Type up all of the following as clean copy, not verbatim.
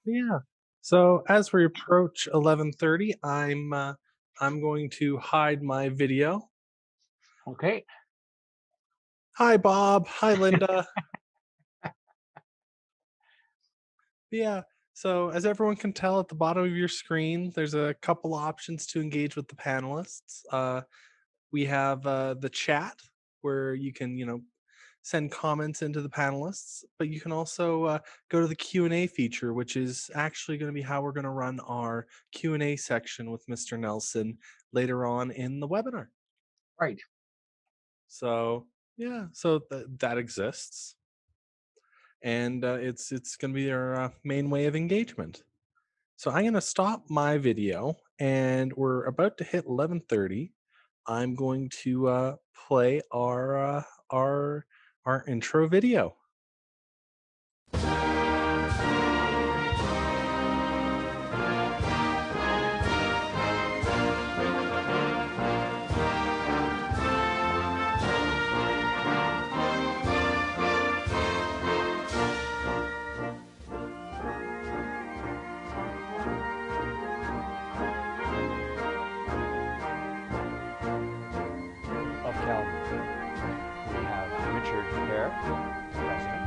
Yeah. So as we approach 11:30, I'm going to hide my video. Okay. Hi Bob. Hi Linda. Yeah. So as everyone can tell at the bottom of your screen, there's a couple options to engage with the panelists. We have the chat where you can, send comments into the panelists, but you can also go to the Q&A feature, which is actually going to be how we're going to run our Q&A section with Mr. Nelson later on in the webinar. Right. So yeah, so that exists, and it's going to be our main way of engagement. So I'm going to stop my video, and we're about to hit 11:30. I'm going to play our intro video. Of Calgary. We have Richard Hare, President.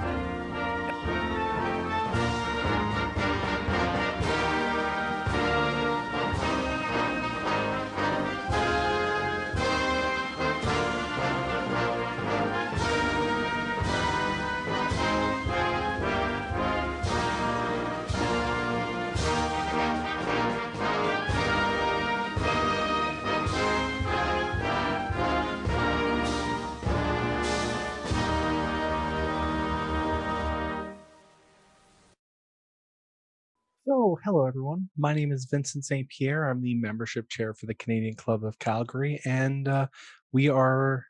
So, hello everyone. My name is Vincent St. Pierre. I'm the membership chair for the Canadian Club of Calgary, and we are,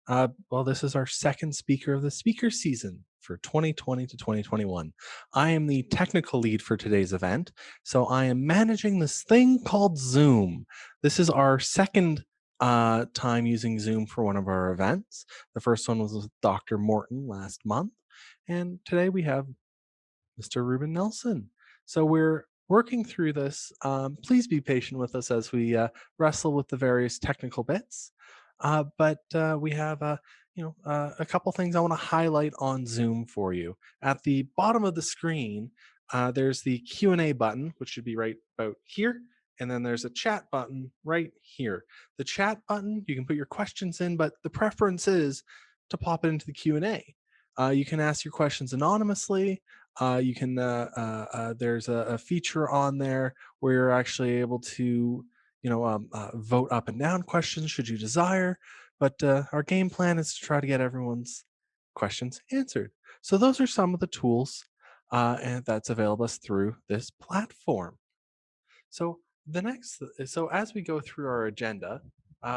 this is our second speaker of the speaker season for 2020 to 2021. I am the technical lead for today's event, so I am managing this thing called Zoom. This is our second time using Zoom for one of our events. The first one was with Dr. Morton last month, and today we have Mr. Ruben Nelson. So we're working through this. Please be patient with us as we wrestle with the various technical bits. But we have a couple things I want to highlight on Zoom for you. At the bottom of the screen, there's the Q&A button, which should be right about here. And then there's a chat button right here. The chat button, you can put your questions in, but the preference is to pop it into the Q&A. You can ask your questions anonymously. You can there's a feature on there where you're actually able to vote up and down questions should you desire, but our game plan is to try to get everyone's questions answered. So those are some of the tools and that's available through this platform. So as we go through our agenda,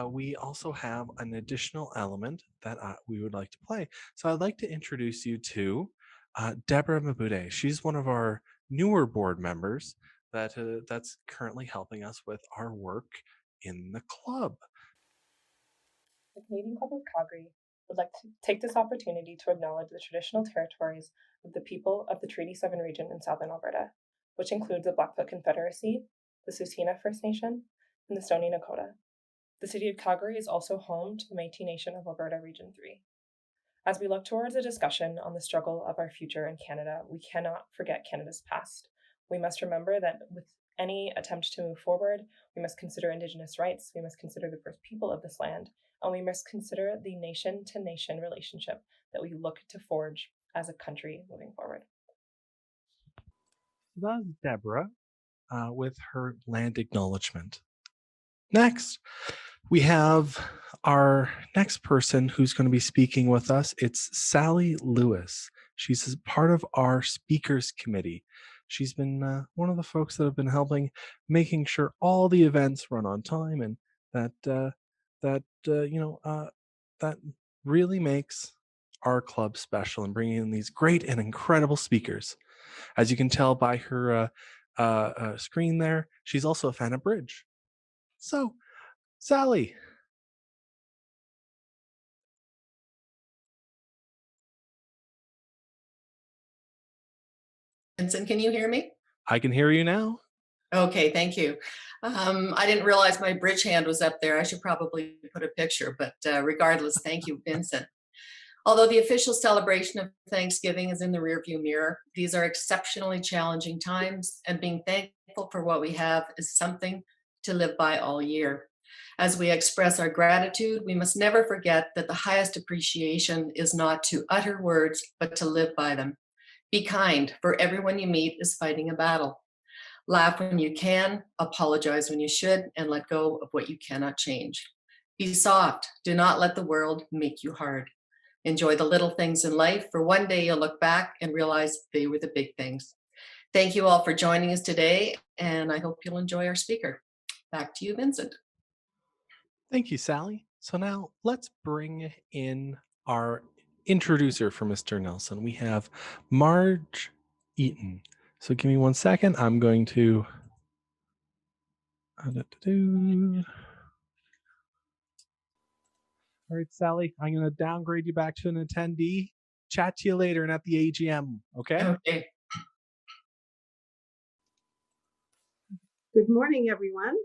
we also have an additional element that we would like to play. So I'd like to introduce you to Deborah Mabude. She's one of our newer board members that's currently helping us with our work in the club. The Canadian Club of Calgary would like to take this opportunity to acknowledge the traditional territories of the people of the Treaty 7 region in southern Alberta, which includes the Blackfoot Confederacy, the Tsuut'ina First Nation, and the Stoney Nakoda. The City of Calgary is also home to the Métis Nation of Alberta Region 3. As we look towards a discussion on the struggle of our future in Canada, we cannot forget Canada's past. We must remember that with any attempt to move forward, we must consider Indigenous rights, we must consider the first people of this land, and we must consider the nation-to-nation relationship that we look to forge as a country moving forward. That's Deborah with her land acknowledgement. Next, we have our next person who's going to be speaking with us. It's Sally Lewis. She's part of our speakers committee. She's been one of the folks that have been helping making sure all the events run on time, and that really makes our club special and bringing in these great and incredible speakers. As you can tell by her screen there, she's also a fan of bridge. So, Sally. Vincent, can you hear me? I can hear you now. Okay, thank you. I didn't realize my bridge hand was up there. I should probably put a picture, but regardless, thank you, Vincent. Although the official celebration of Thanksgiving is in the rearview mirror, these are exceptionally challenging times, and being thankful for what we have is something to live by all year. As we express our gratitude, we must never forget that the highest appreciation is not to utter words, but to live by them. Be kind, for everyone you meet is fighting a battle. Laugh when you can, apologize when you should, and let go of what you cannot change. Be soft. Do not let the world make you hard. Enjoy the little things in life, for one day you'll look back and realize they were the big things. Thank you all for joining us today, and I hope you'll enjoy our speaker. Back to you, Vincent. Thank you, Sally. So now let's bring in our introducer for Mr. Nelson. We have Marge Eaton. So give me 1 second. I'm going to... All right, Sally, I'm going to downgrade you back to an attendee. Chat to you later and at the AGM, okay? Okay. Good morning, everyone.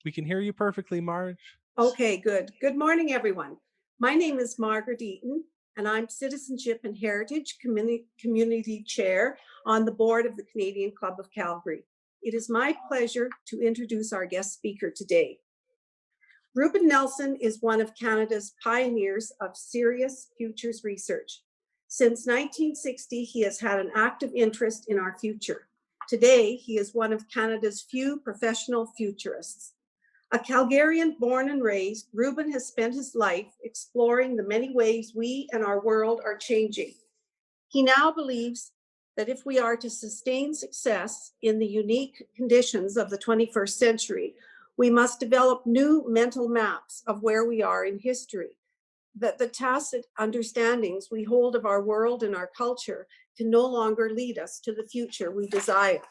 We can hear you perfectly, Marge. Okay, good. Good morning, everyone. My name is Margaret Eaton, and I'm Citizenship and Heritage Community Chair on the board of the Canadian Club of Calgary. It is my pleasure to introduce our guest speaker today. Ruben Nelson is one of Canada's pioneers of serious futures research. Since 1960, he has had an active interest in our future. Today, he is one of Canada's few professional futurists. A Calgarian born and raised, Ruben has spent his life exploring the many ways we and our world are changing. He now believes that if we are to sustain success in the unique conditions of the 21st century, we must develop new mental maps of where we are in history, that the tacit understandings we hold of our world and our culture can no longer lead us to the future we desire.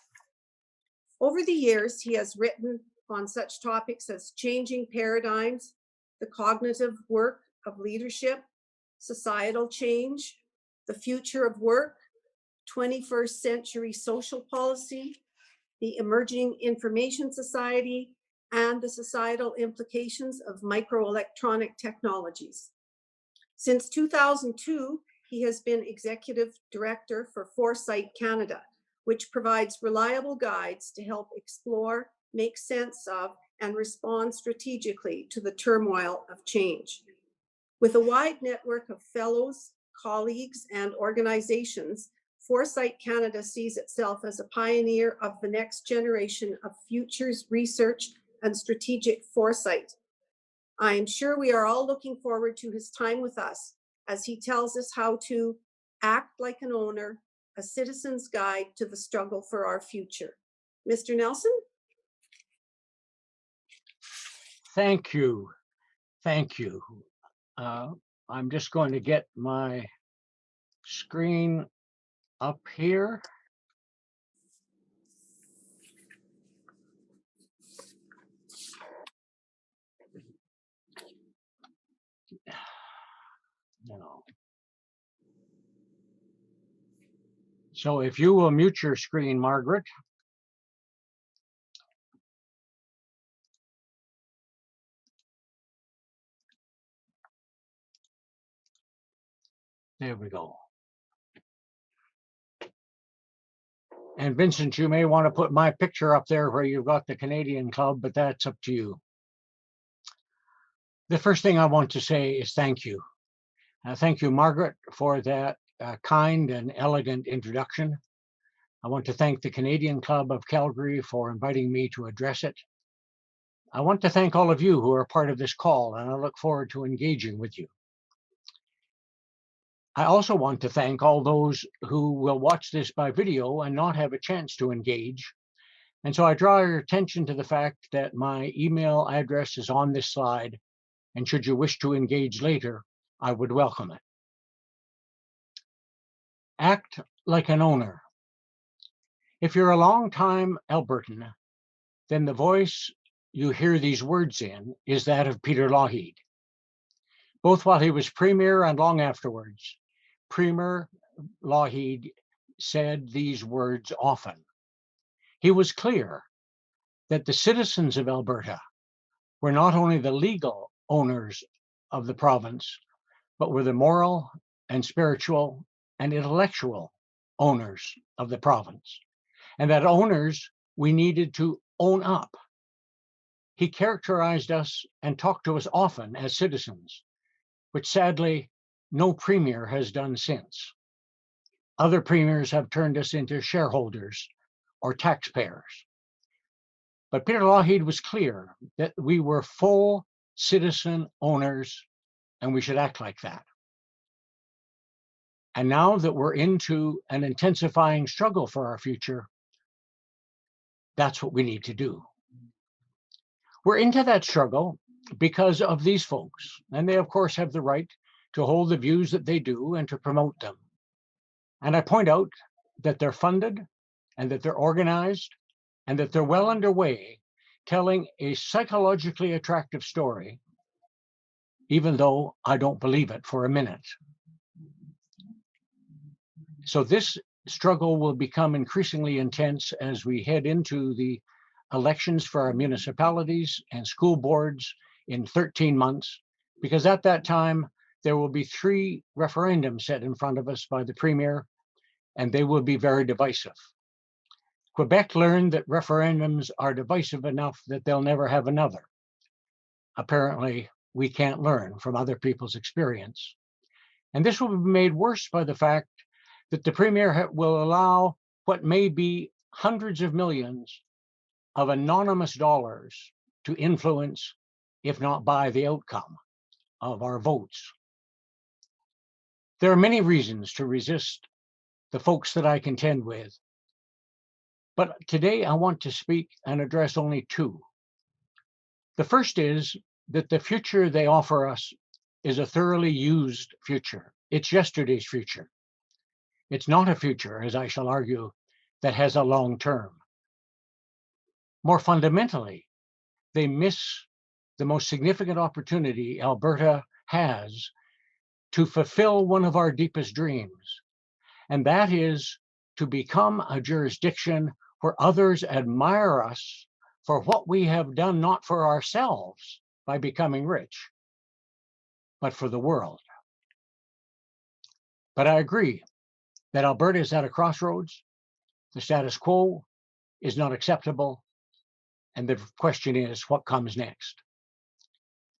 Over the years, he has written on such topics as changing paradigms, the cognitive work of leadership, societal change, the future of work, 21st century social policy, the emerging information society, and the societal implications of microelectronic technologies. Since 2002, he has been executive director for Foresight Canada, which provides reliable guides to help explore, make sense of, and respond strategically to the turmoil of change. With a wide network of fellows, colleagues, and organizations, Foresight Canada sees itself as a pioneer of the next generation of futures research and strategic foresight. I am sure we are all looking forward to his time with us as he tells us how to act like an owner, a citizen's guide to the struggle for our future. Mr. Nelson? Thank you. Thank you. I'm just going to get my screen up here. No. So if you will mute your screen, Margaret. There we go. And Vincent, you may want to put my picture up there where you've got the Canadian Club, but that's up to you. The first thing I want to say is thank you. Thank you, Margaret, for that kind and elegant introduction. I want to thank the Canadian Club of Calgary for inviting me to address it. I want to thank all of you who are part of this call, and I look forward to engaging with you. I also want to thank all those who will watch this by video and not have a chance to engage. And so I draw your attention to the fact that my email address is on this slide, and should you wish to engage later, I would welcome it. Act like an owner. If you're a long-time Albertan, then the voice you hear these words in is that of Peter Lougheed. both while he was Premier and long afterwards. Premier Lougheed said these words often. He was clear that the citizens of Alberta were not only the legal owners of the province, but were the moral and spiritual and intellectual owners of the province. And that owners, we needed to own up. He characterized us and talked to us often as citizens, which sadly no premier has done since. Other premiers have turned us into shareholders or taxpayers. But Peter Lougheed was clear that we were full citizen owners and we should act like that. And now that we're into an intensifying struggle for our future, that's what we need to do. We're into that struggle because of these folks, and they of course have the right to hold the views that they do and to promote them. And I point out that they're funded and that they're organized and that they're well underway telling a psychologically attractive story, even though I don't believe it for a minute. So this struggle will become increasingly intense as we head into the elections for our municipalities and school boards in 13 months, because at that time, there will be 3 referendums set in front of us by the Premier, and they will be very divisive. Quebec learned that referendums are divisive enough that they'll never have another. Apparently, we can't learn from other people's experience. And this will be made worse by the fact that the Premier will allow what may be hundreds of millions of anonymous dollars to influence, if not buy, the outcome of our votes. There are many reasons to resist the folks that I contend with, but today I want to speak and address only 2. The first is that the future they offer us is a thoroughly used future. It's yesterday's future. It's not a future, as I shall argue, that has a long term. More fundamentally, they miss the most significant opportunity Alberta has to fulfill one of our deepest dreams, and that is to become a jurisdiction where others admire us for what we have done, not for ourselves by becoming rich, but for the world. But I agree that Alberta is at a crossroads. The status quo is not acceptable. And the question is, what comes next?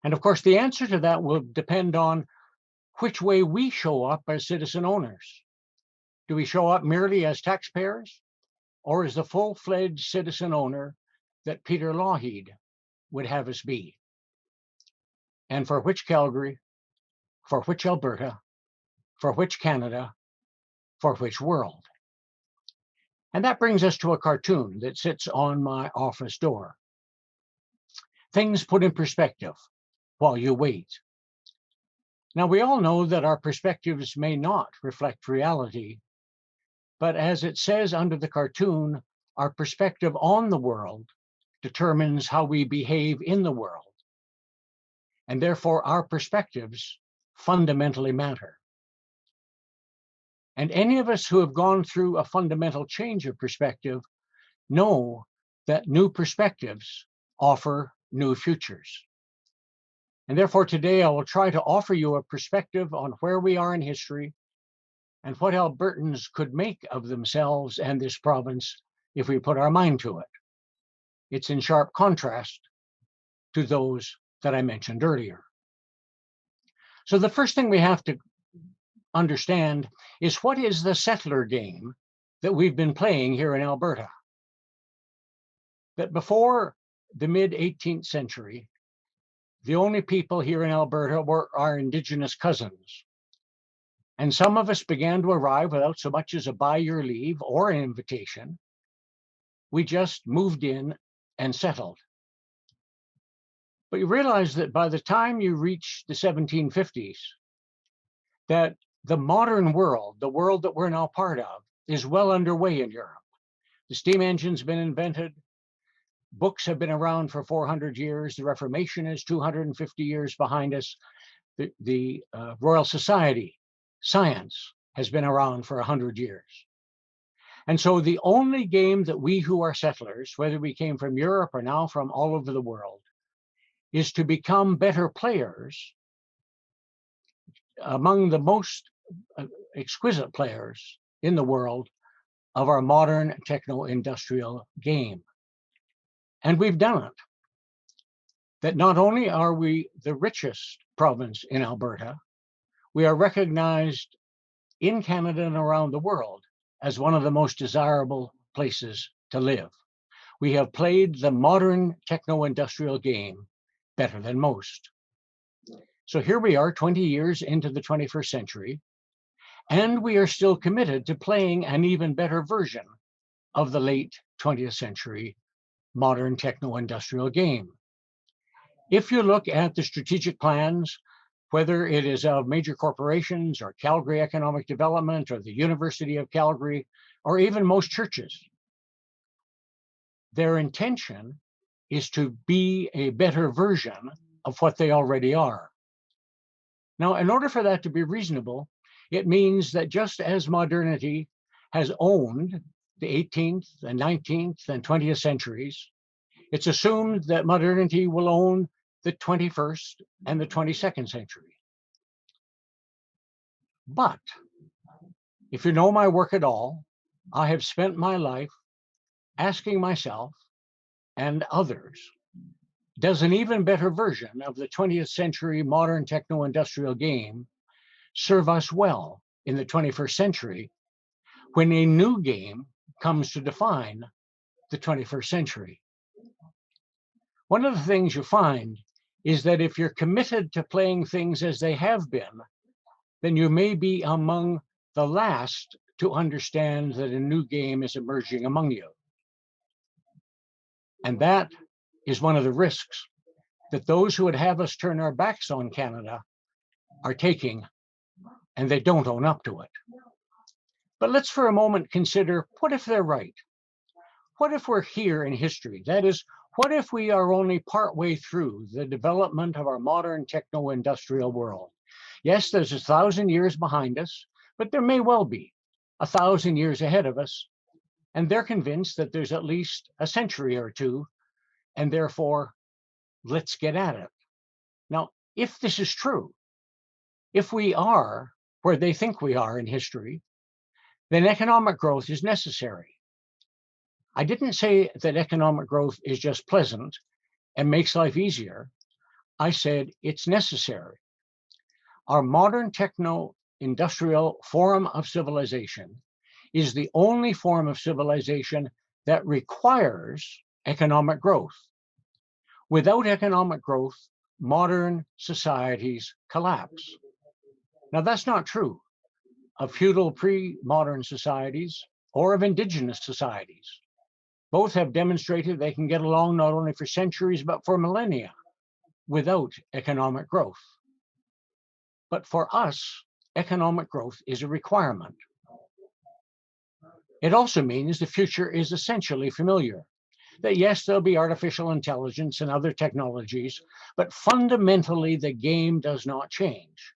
And of course, the answer to that will depend on which way we show up as citizen owners. Do we show up merely as taxpayers, or as the full-fledged citizen owner that Peter Lougheed would have us be? And for which Calgary, for which Alberta, for which Canada, for which world? And that brings us to a cartoon that sits on my office door. Things put in perspective while you wait. Now, we all know that our perspectives may not reflect reality, but as it says under the cartoon, our perspective on the world determines how we behave in the world. And therefore, our perspectives fundamentally matter. And any of us who have gone through a fundamental change of perspective know that new perspectives offer new futures. And therefore, today I will try to offer you a perspective on where we are in history and what Albertans could make of themselves and this province if we put our mind to it. It's in sharp contrast to those that I mentioned earlier. So the first thing we have to understand is, what is the settler game that we've been playing here in Alberta? That before the mid-18th century, the only people here in Alberta were our Indigenous cousins. And some of us began to arrive without so much as a by your leave or an invitation. We just moved in and settled. But you realize that by the time you reach the 1750s, that the modern world, the world that we're now part of, is well underway in Europe. The steam engine's been invented. Books have been around for 400 years. The Reformation is 250 years behind us. the Royal Society, science has been around for 100 years. And so the only game that we who are settlers, whether we came from Europe or now from all over the world, is to become better players among the most exquisite players in the world of our modern techno-industrial game. And we've done it. That not only are we the richest province in Alberta, we are recognized in Canada and around the world as one of the most desirable places to live. We have played the modern techno-industrial game better than most. So here we are 20 years into the 21st century, and we are still committed to playing an even better version of the late 20th century modern techno-industrial game. If you look at the strategic plans, whether it is of major corporations or Calgary Economic Development or the University of Calgary, or even most churches, their intention is to be a better version of what they already are. Now, in order for that to be reasonable, it means that just as modernity has owned the 18th and 19th and 20th centuries, it's assumed that modernity will own the 21st and the 22nd century. But if you know my work at all, I have spent my life asking myself and others, does an even better version of the 20th century modern techno-industrial game serve us well in the 21st century when a new game comes to define the 21st century? One of the things you find is that if you're committed to playing things as they have been, then you may be among the last to understand that a new game is emerging among you. And that is one of the risks that those who would have us turn our backs on Canada are taking, and they don't own up to it. But let's for a moment consider, what if they're right? What if we're here in history? That is, what if we are only partway through the development of our modern techno-industrial world? Yes, there's 1,000 years behind us, but there may well be 1,000 years ahead of us, and they're convinced that there's at least a century or two, and therefore, let's get at it. Now, if this is true, if we are where they think we are in history, then economic growth is necessary. I didn't say that economic growth is just pleasant and makes life easier. I said it's necessary. Our modern techno-industrial form of civilization is the only form of civilization that requires economic growth. Without economic growth, modern societies collapse. Now, that's not true of feudal pre-modern societies or of indigenous societies. Both have demonstrated they can get along not only for centuries, but for millennia without economic growth. But for us, economic growth is a requirement. It also means the future is essentially familiar. That yes, there'll be artificial intelligence and other technologies, but fundamentally the game does not change.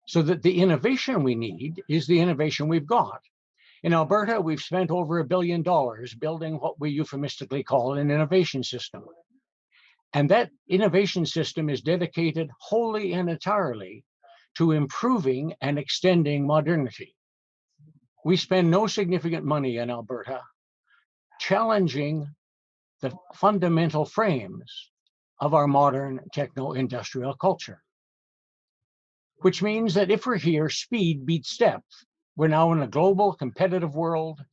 So that the innovation we need is the innovation we've got. In Alberta, we've spent over $1 billion building what we euphemistically call an innovation system. And that innovation system is dedicated wholly and entirely to improving and extending modernity. We spend no significant money in Alberta challenging the fundamental frames of our modern techno-industrial culture. Which means that if we're here, speed beats depth. We're now in a global competitive world,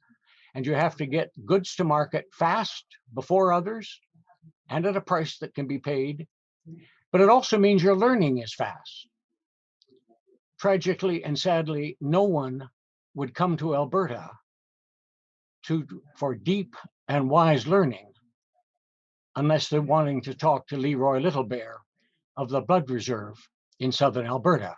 and you have to get goods to market fast before others and at a price that can be paid. But it also means your learning is fast. Tragically and sadly, no one would come to Alberta for deep and wise learning unless they're wanting to talk to Leroy Littlebear of the Blood Reserve in southern Alberta.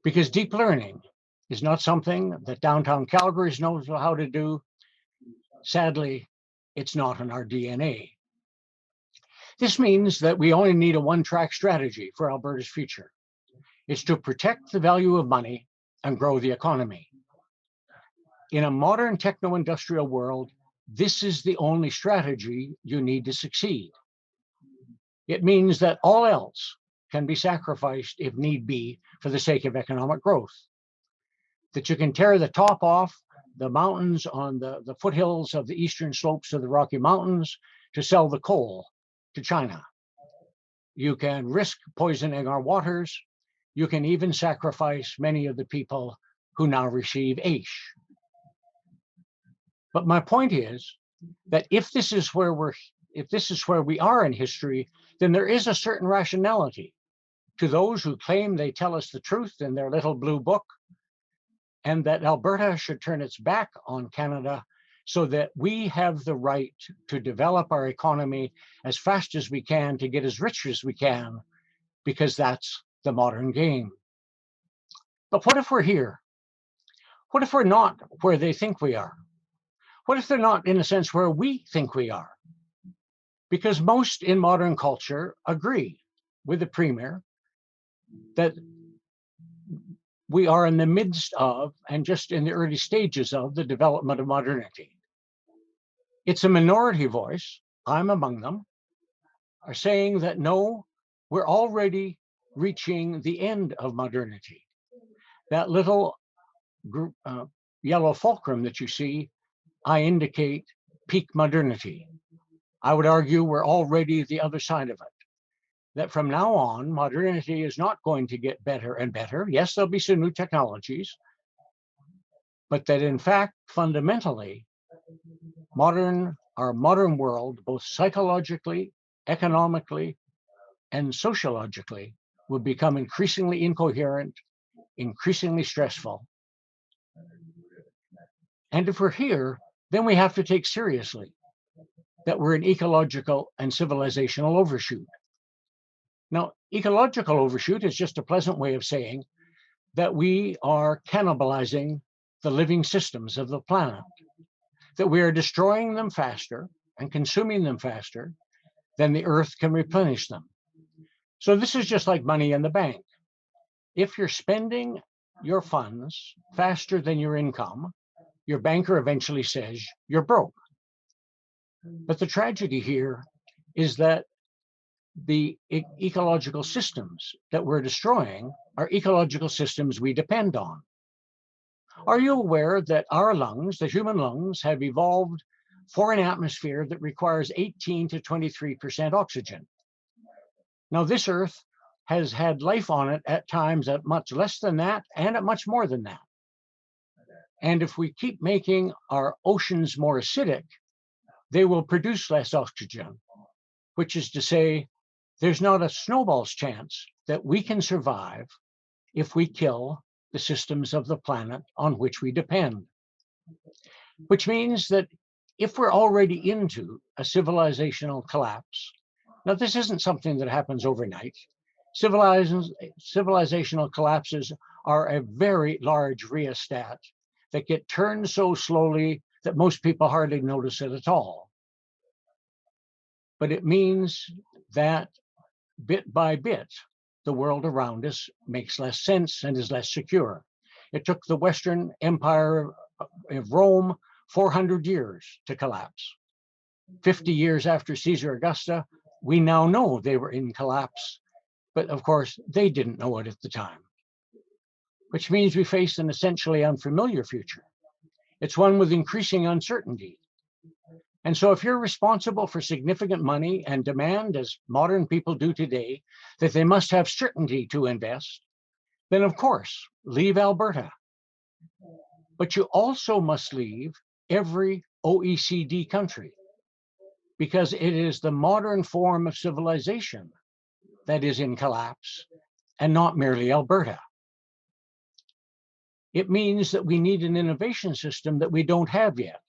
Because deep learning is not something that downtown Calgary knows how to do. Sadly, it's not in our DNA. This means that we only need a one-track strategy for Alberta's future. It's to protect the value of money and grow the economy. In a modern techno-industrial world, this is the only strategy you need to succeed. It means that all else can be sacrificed if need be for the sake of economic growth. That you can tear the top off the mountains on the foothills of the eastern slopes of the Rocky Mountains to sell the coal to China. You can risk poisoning our waters. You can even sacrifice many of the people who now receive AISH. But my point is that if this is where we are in history, then there is a certain rationality to those who claim they tell us the truth in their little blue book, and that Alberta should turn its back on Canada so that we have the right to develop our economy as fast as we can, to get as rich as we can, because that's the modern game. But what if we're here? What if we're not where they think we are? What if they're not, in a sense, where we think we are? Because most in modern culture agree with the Premier that we are in the midst of, and just in the early stages of, the development of modernity. It's a minority voice, I'm among them, are saying that no, we're already reaching the end of modernity. That little group, yellow fulcrum that you see, I indicate peak modernity. I would argue we're already the other side of it. That from now on, modernity is not going to get better and better. Yes, there'll be some new technologies, but that in fact, fundamentally, our modern world, both psychologically, economically, and sociologically, will become increasingly incoherent, increasingly stressful. And if we're here, then we have to take seriously that we're an ecological and civilizational overshoot. Now, ecological overshoot is just a pleasant way of saying that we are cannibalizing the living systems of the planet, that we are destroying them faster and consuming them faster than the earth can replenish them. So this is just like money in the bank. If you're spending your funds faster than your income, your banker eventually says you're broke. But the tragedy here is that the ecological systems that we're destroying are ecological systems we depend on. Are you aware that our lungs, the human lungs, have evolved for an atmosphere that requires 18 to 23% oxygen? Now, this Earth has had life on it at times at much less than that and at much more than that. And if we keep making our oceans more acidic, they will produce less oxygen, which is to say, there's not a snowball's chance that we can survive if we kill the systems of the planet on which we depend. Which means that if we're already into a civilizational collapse, now this isn't something that happens overnight. Civilizational collapses are a very large rheostat that get turned so slowly that most people hardly notice it at all. But it means that bit by bit, the world around us makes less sense and is less secure. It took the Western Empire of Rome 400 years to collapse. 50 years after Caesar Augusta, we now know they were in collapse, but of course, they didn't know it at the time. Which means we face an essentially unfamiliar future. It's one with increasing uncertainty. And so if you're responsible for significant money and demand, as modern people do today, that they must have certainty to invest, then of course, leave Alberta. But you also must leave every OECD country, because it is the modern form of civilization that is in collapse and not merely Alberta. It means that we need an innovation system that we don't have yet,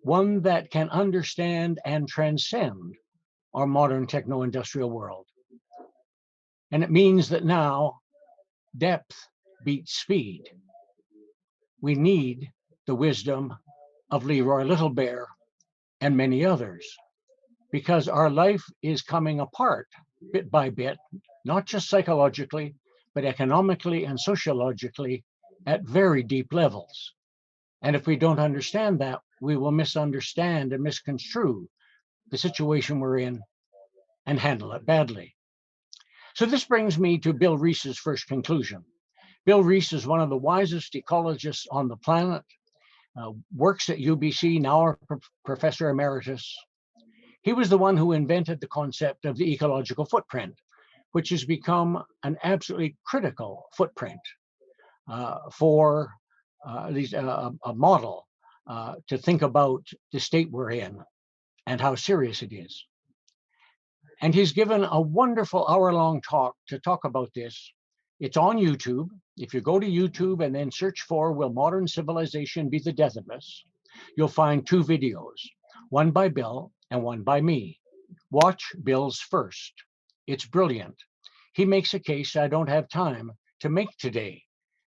one that can understand and transcend our modern techno-industrial world. And it means that now depth beats speed. We need the wisdom of Leroy Littlebear and many others. because our life is coming apart bit by bit, not just psychologically, but economically and sociologically at very deep levels. And if we don't understand that, we will misunderstand and misconstrue the situation we're in and handle it badly. So this brings me to Bill Rees's first conclusion. Bill Rees is one of the wisest ecologists on the planet, works at UBC, now a professor emeritus. He was the one who invented the concept of the ecological footprint, which has become an absolutely critical footprint for a model to think about the state we're in and how serious it is. And he's given a wonderful hour-long talk to talk about this. It's on YouTube. If you go to YouTube and then search for "Will Modern Civilization Be the Death of Us?" you'll find two videos, one by Bill and one by me. Watch Bill's first. It's brilliant. He makes a case I don't have time to make today,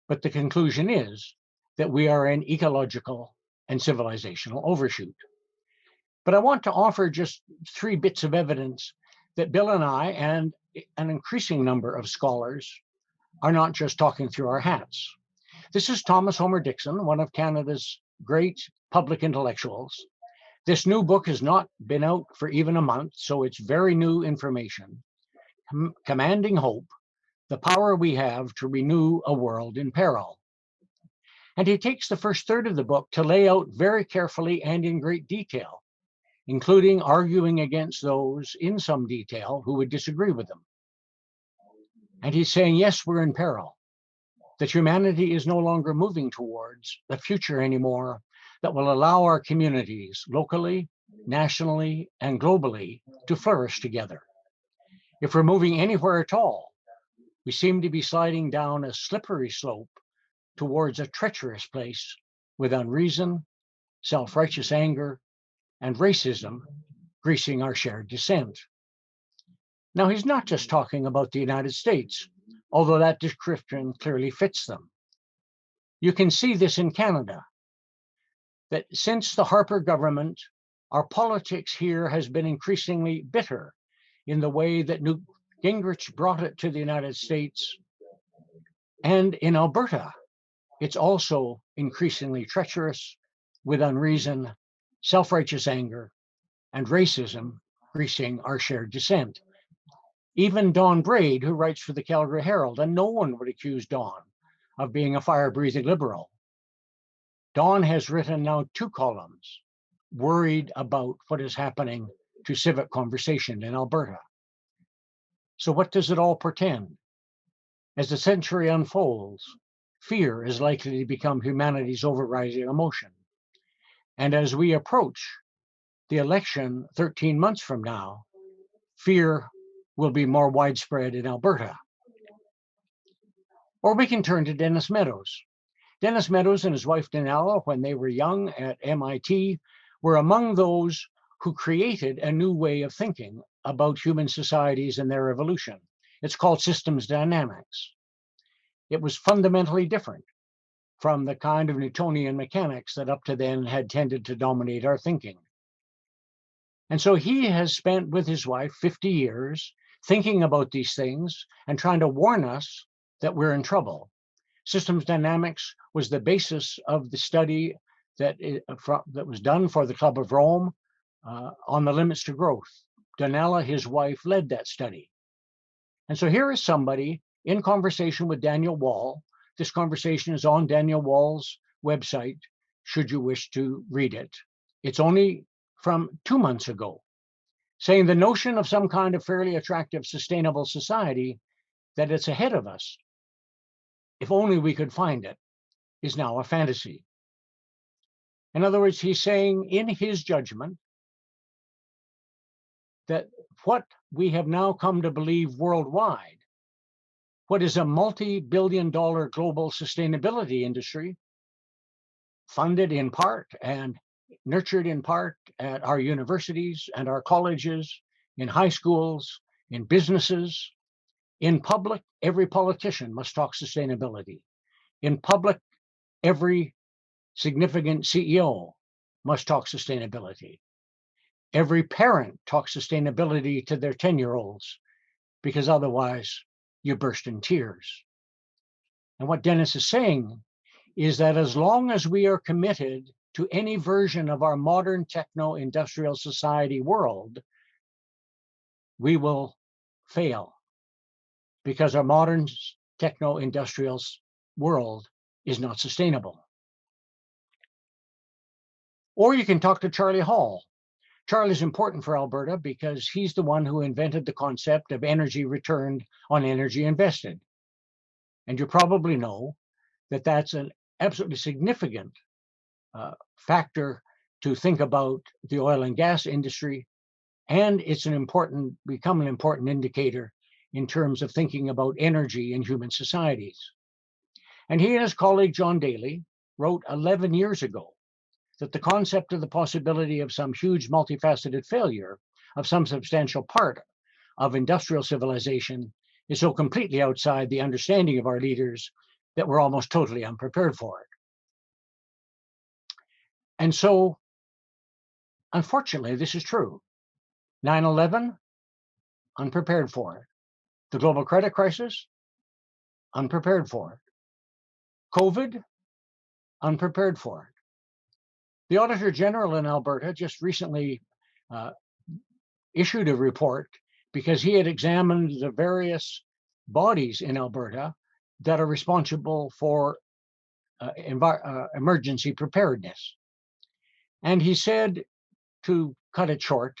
but the conclusion is that we are in ecological and civilizational overshoot. But I want to offer just 3 bits of evidence that Bill and I and an increasing number of scholars are not just talking through our hats. This is Thomas Homer Dixon, one of Canada's great public intellectuals. This new book has not been out for even a month, so it's very new information. Commanding Hope, the power we have to renew a world in peril. And he takes the first third of the book to lay out very carefully and in great detail, including arguing against those in some detail who would disagree with them. And he's saying, yes, we're in peril, that humanity is no longer moving towards a future anymore that will allow our communities locally, nationally, and globally to flourish together. If we're moving anywhere at all, we seem to be sliding down a slippery slope towards a treacherous place with unreason, self-righteous anger, and racism greasing our shared descent. Now, he's not just talking about the United States, although that description clearly fits them. You can see this in Canada, that since the Harper government, our politics here has been increasingly bitter in the way that Newt Gingrich brought it to the United States. And in Alberta, it's also increasingly treacherous with unreason, self-righteous anger, and racism greasing our shared descent. Even Don Braid, who writes for the Calgary Herald, and no one would accuse Don of being a fire-breathing liberal. Don has written now 2 columns, worried about what is happening to civic conversation in Alberta. So what does it all portend? As the century unfolds, fear is likely to become humanity's overriding emotion. And as we approach the election 13 months from now, fear will be more widespread in Alberta. Or we can turn to Dennis Meadows. Dennis Meadows and his wife Danella, when they were young at MIT, were among those who created a new way of thinking about human societies and their evolution. It's called systems dynamics. It was fundamentally different from the kind of Newtonian mechanics that up to then had tended to dominate our thinking. And so he has spent with his wife 50 years thinking about these things and trying to warn us that we're in trouble. Systems dynamics was the basis of the study that was done for the Club of Rome on the limits to growth. Danella, his wife, led that study. And so here is somebody in conversation with Daniel Wall. This conversation is on Daniel Wall's website, should you wish to read it. It's only from 2 months ago, saying the notion of some kind of fairly attractive, sustainable society, that it's ahead of us, if only we could find it, is now a fantasy. In other words, he's saying in his judgment that what we have now come to believe worldwide, what is a multi-billion-dollar global sustainability industry, funded in part and nurtured in part at our universities and our colleges, in high schools, in businesses. In public, every politician must talk sustainability. In public, every significant CEO must talk sustainability. Every parent talks sustainability to their 10-year-olds because otherwise you burst in tears. And what Dennis is saying is that as long as we are committed to any version of our modern techno-industrial society world, we will fail because our modern techno-industrial world is not sustainable. Or you can talk to Charlie Hall. Charlie's important for Alberta because he's the one who invented the concept of energy returned on energy invested. And you probably know that that's an absolutely significant factor to think about the oil and gas industry. And it's become an important indicator in terms of thinking about energy in human societies. And he and his colleague, John Daly, wrote 11 years ago that the concept of the possibility of some huge multifaceted failure of some substantial part of industrial civilization is so completely outside the understanding of our leaders that we're almost totally unprepared for it. And so, unfortunately, this is true. 9/11, unprepared for it. The global credit crisis, unprepared for it. COVID, unprepared for it. The Auditor General in Alberta just recently issued a report because he had examined the various bodies in Alberta that are responsible for emergency preparedness. And he said, to cut it short,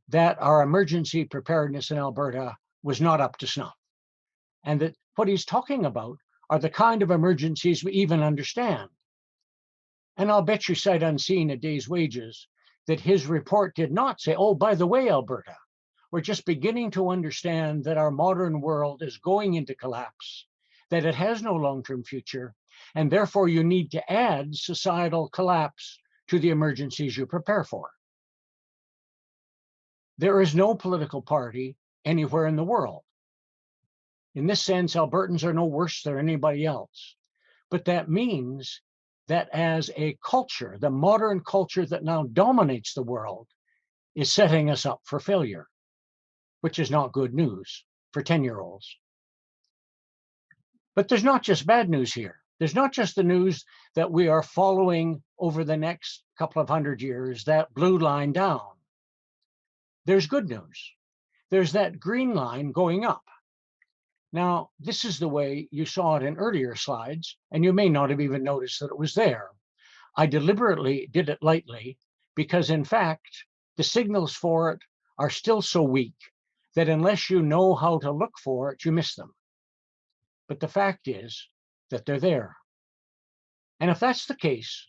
that our emergency preparedness in Alberta was not up to snuff. And that what he's talking about are the kind of emergencies we even understand. And I'll bet you sight unseen a day's wages that his report did not say, oh, by the way, Alberta, we're just beginning to understand that our modern world is going into collapse, that it has no long-term future, and therefore you need to add societal collapse to the emergencies you prepare for. There is no political party anywhere in the world. In this sense, Albertans are no worse than anybody else. But that means that as a culture, the modern culture that now dominates the world is setting us up for failure, which is not good news for 10-year-olds. But there's not just bad news here. There's not just the news that we are following over the next couple of hundred years, that blue line down. There's good news. There's that green line going up. Now, this is the way you saw it in earlier slides, and you may not have even noticed that it was there. I deliberately did it lightly because, in fact, the signals for it are still so weak that unless you know how to look for it, you miss them. But the fact is that they're there. And if that's the case,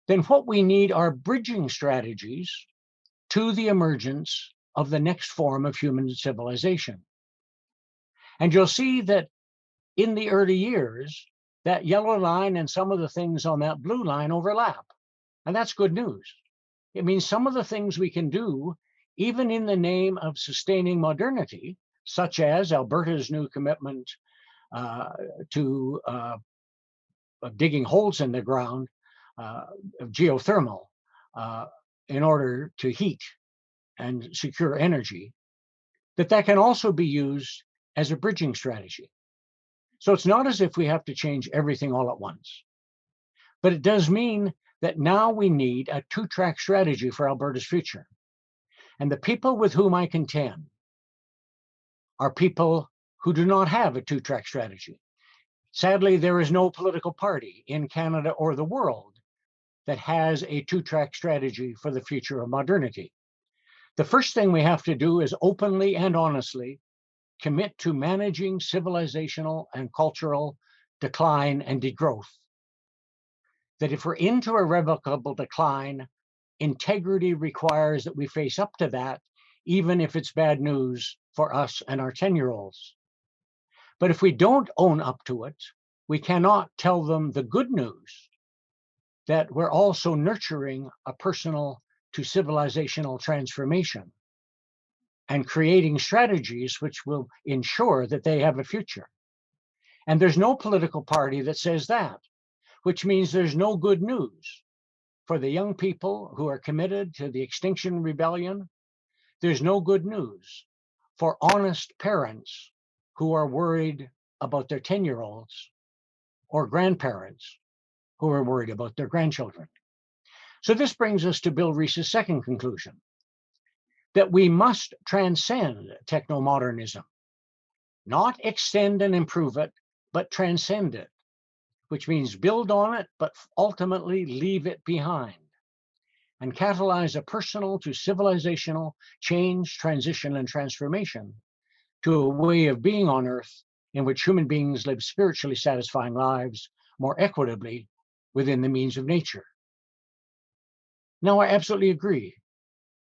then what we need are bridging strategies to the emergence of the next form of human civilization. And you'll see that in the early years, that yellow line and some of the things on that blue line overlap. And that's good news. It means some of the things we can do, even in the name of sustaining modernity, such as Alberta's new commitment to digging holes in the ground, geothermal, in order to heat and secure energy, that can also be used as a bridging strategy. So it's not as if we have to change everything all at once, but it does mean that now we need a two-track strategy for Alberta's future. And the people with whom I contend are people who do not have a two-track strategy. Sadly, there is no political party in Canada or the world that has a two-track strategy for the future of modernity. The first thing we have to do is openly and honestly commit to managing civilizational and cultural decline and degrowth. That if we're into irrevocable decline, integrity requires that we face up to that, even if it's bad news for us and our 10-year-olds. But if we don't own up to it, we cannot tell them the good news that we're also nurturing a personal to civilizational transformation and creating strategies which will ensure that they have a future. And there's no political party that says that, which means there's no good news for the young people who are committed to the Extinction Rebellion, there's no good news for honest parents who are worried about their 10-year-olds or grandparents who are worried about their grandchildren. So this brings us to Bill Rees's second conclusion, that we must transcend techno-modernism, not extend and improve it, but transcend it, which means build on it, but ultimately leave it behind, and catalyze a personal to civilizational change, transition, and transformation to a way of being on Earth in which human beings live spiritually satisfying lives more equitably within the means of nature. Now, I absolutely agree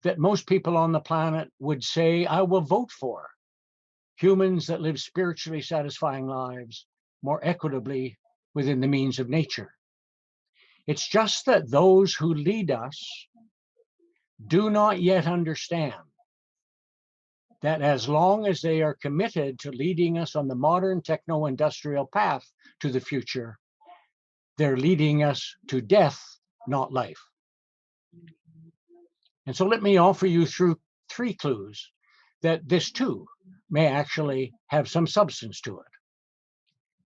that most people on the planet would say, I will vote for humans that live spiritually satisfying lives more equitably within the means of nature. It's just that those who lead us do not yet understand that as long as they are committed to leading us on the modern techno-industrial path to the future, they're leading us to death, not life. And so let me offer you through 3 clues that this too may actually have some substance to it.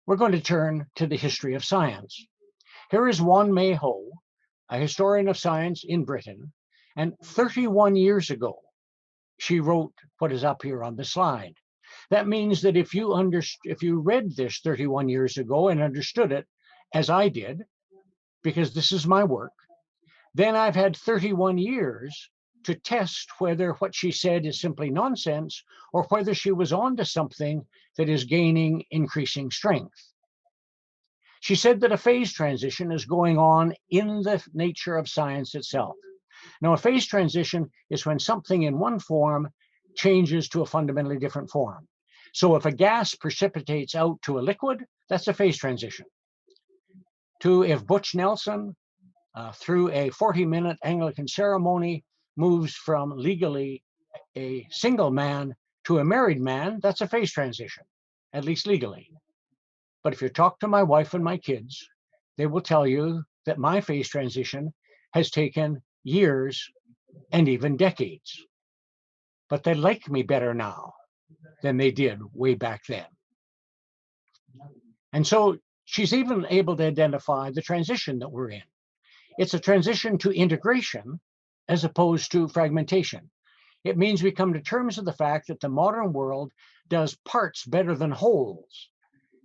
We're going to turn to the history of science. Here is Juan Mayho, a historian of science in Britain, and 31 years ago, she wrote what is up here on the slide. That means that if you read this 31 years ago and understood it as I did, because this is my work, then I've had 31 years to test whether what she said is simply nonsense or whether she was onto something that is gaining increasing strength. She said that a phase transition is going on in the nature of science itself. Now, a phase transition is when something in one form changes to a fundamentally different form. So if a gas precipitates out to a liquid, that's a phase transition. If Butch Nelson, through a 40-minute Anglican ceremony, moves from legally a single man to a married man, that's a phase transition, at least legally. But if you talk to my wife and my kids, they will tell you that my phase transition has taken years and even decades. But they like me better now than they did way back then. And so she's even able to identify the transition that we're in. It's a transition to integration as opposed to fragmentation. It means we come to terms with the fact that the modern world does parts better than wholes,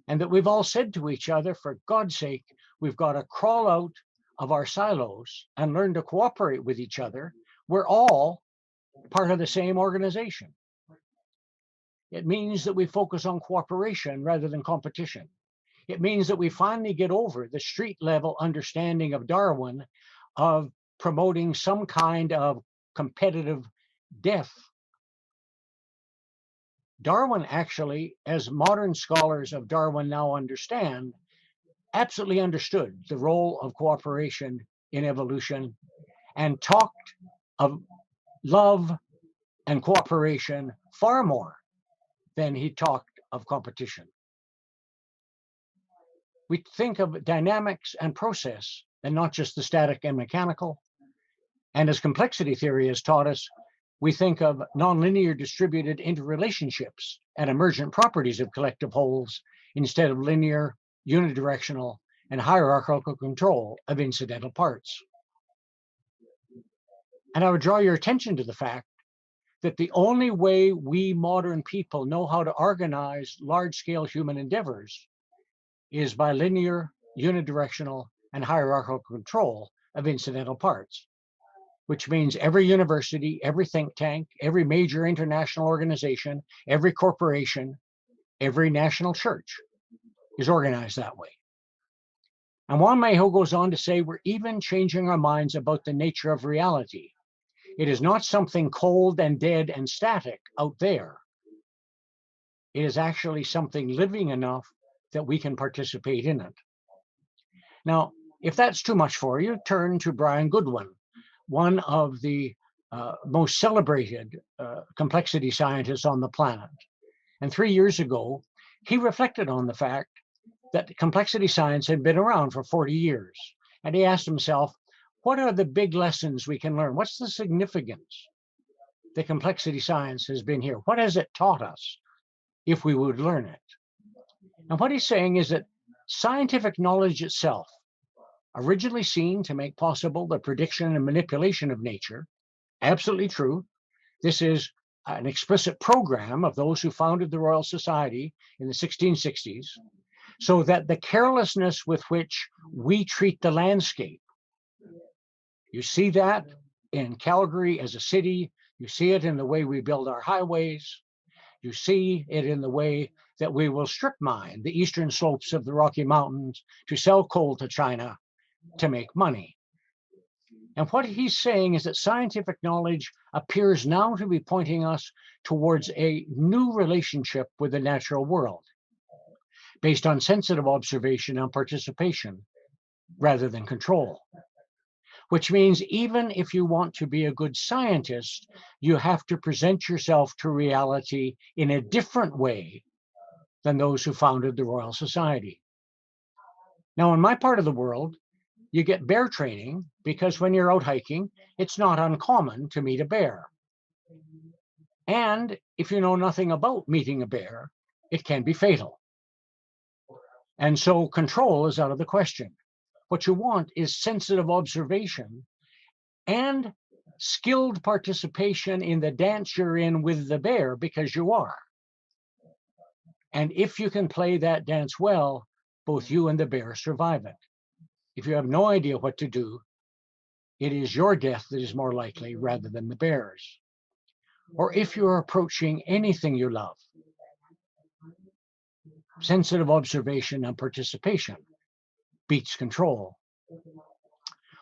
and that we've all said to each other, for God's sake, we've got to crawl out of our silos and learn to cooperate with each other. We're all part of the same organization. It means that we focus on cooperation rather than competition. It means that we finally get over the street level understanding of Darwin of promoting some kind of competitive death. Darwin actually, as modern scholars of Darwin now understand, absolutely understood the role of cooperation in evolution and talked of love and cooperation far more than he talked of competition. We think of dynamics and process and not just the static and mechanical. And as complexity theory has taught us, we think of nonlinear distributed interrelationships and emergent properties of collective wholes instead of linear, unidirectional, and hierarchical control of incidental parts. And I would draw your attention to the fact that the only way we modern people know how to organize large-scale human endeavors is by linear, unidirectional, and hierarchical control of incidental parts, which means every university, every think tank, every major international organization, every corporation, every national church is organized that way. And Juan Mayho goes on to say, we're even changing our minds about the nature of reality. It is not something cold and dead and static out there. It is actually something living enough that we can participate in it. Now, if that's too much for you, turn to Brian Goodwin, one of the most celebrated complexity scientists on the planet. And 3 years ago, he reflected on the fact that complexity science had been around for 40 years. And he asked himself, What are the big lessons we can learn? What's the significance that complexity science has been here? What has it taught us if we would learn it? And what he's saying is that scientific knowledge itself, originally seen to make possible the prediction and manipulation of nature, absolutely true. This is an explicit program of those who founded the Royal Society in the 1660s, so that the carelessness with which we treat the landscape, you see that in Calgary as a city, you see it in the way we build our highways, you see it in the way that we will strip mine the eastern slopes of the Rocky Mountains to sell coal to China to make money. And what he's saying is that scientific knowledge appears now to be pointing us towards a new relationship with the natural world, based on sensitive observation and participation rather than control. Which means even if you want to be a good scientist, you have to present yourself to reality in a different way than those who founded the Royal Society. Now, in my part of the world, you get bear training because when you're out hiking, it's not uncommon to meet a bear. And if you know nothing about meeting a bear, it can be fatal. And so control is out of the question. What you want is sensitive observation and skilled participation in the dance you're in with the bear, because you are. And if you can play that dance well, both you and the bear survive it. If you have no idea what to do, it is your death that is more likely rather than the bear's. Or if you're approaching anything you love, sensitive observation and participation beats control.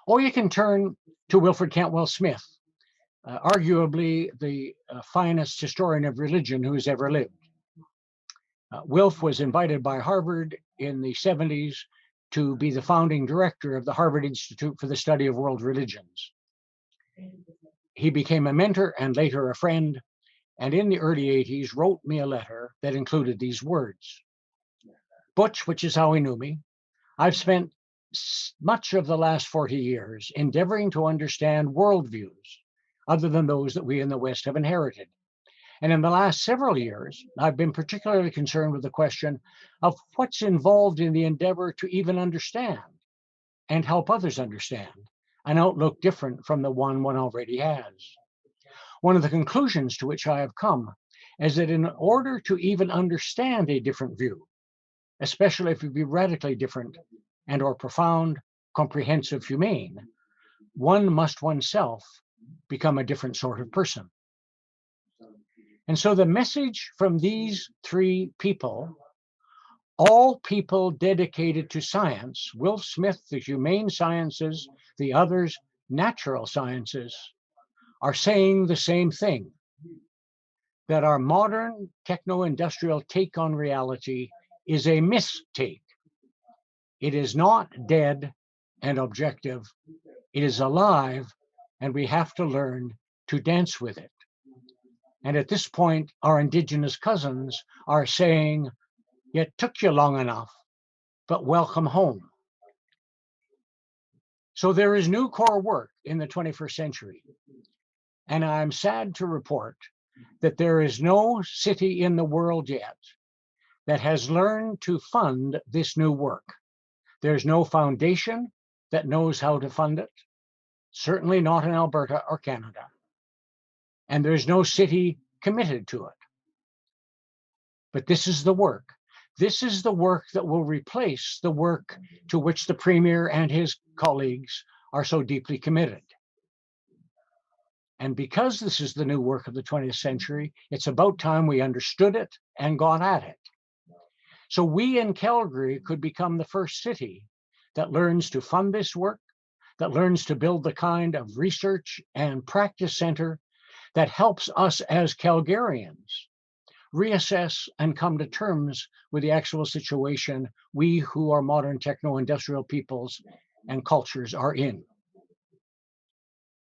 Or you can turn to Wilfred Cantwell Smith, arguably the finest historian of religion who's ever lived. Wilf was invited by Harvard in the 70s to be the founding director of the Harvard Institute for the Study of World Religions. He became a mentor and later a friend, and in the early 80s wrote me a letter that included these words. Butch, which is how he knew me, I've spent much of the last 40 years endeavoring to understand worldviews other than those that we in the West have inherited. And in the last several years, I've been particularly concerned with the question of what's involved in the endeavor to even understand and help others understand an outlook different from the one already has. One of the conclusions to which I have come is that in order to even understand a different view, especially if it be radically different and or profound, comprehensive, humane, one must oneself become a different sort of person. And so the message from these three people, all people dedicated to science, Wilf Smith, the humane sciences, the others, natural sciences, are saying the same thing, that our modern techno-industrial take on reality is a mistake. It is not dead and objective. It is alive, and we have to learn to dance with it. And at this point, our indigenous cousins are saying, it took you long enough, but welcome home. So there is new core work in the 21st century. And I'm sad to report that there is no city in the world yet that has learned to fund this new work. There's no foundation that knows how to fund it, certainly not in Alberta or Canada. And there's no city committed to it. But this is the work. This is the work that will replace the work to which the Premier and his colleagues are so deeply committed. And because this is the new work of the 20th century, it's about time we understood it and got at it. So we in Calgary could become the first city that learns to fund this work, that learns to build the kind of research and practice center that helps us as Calgarians reassess and come to terms with the actual situation we who are modern techno-industrial peoples and cultures are in.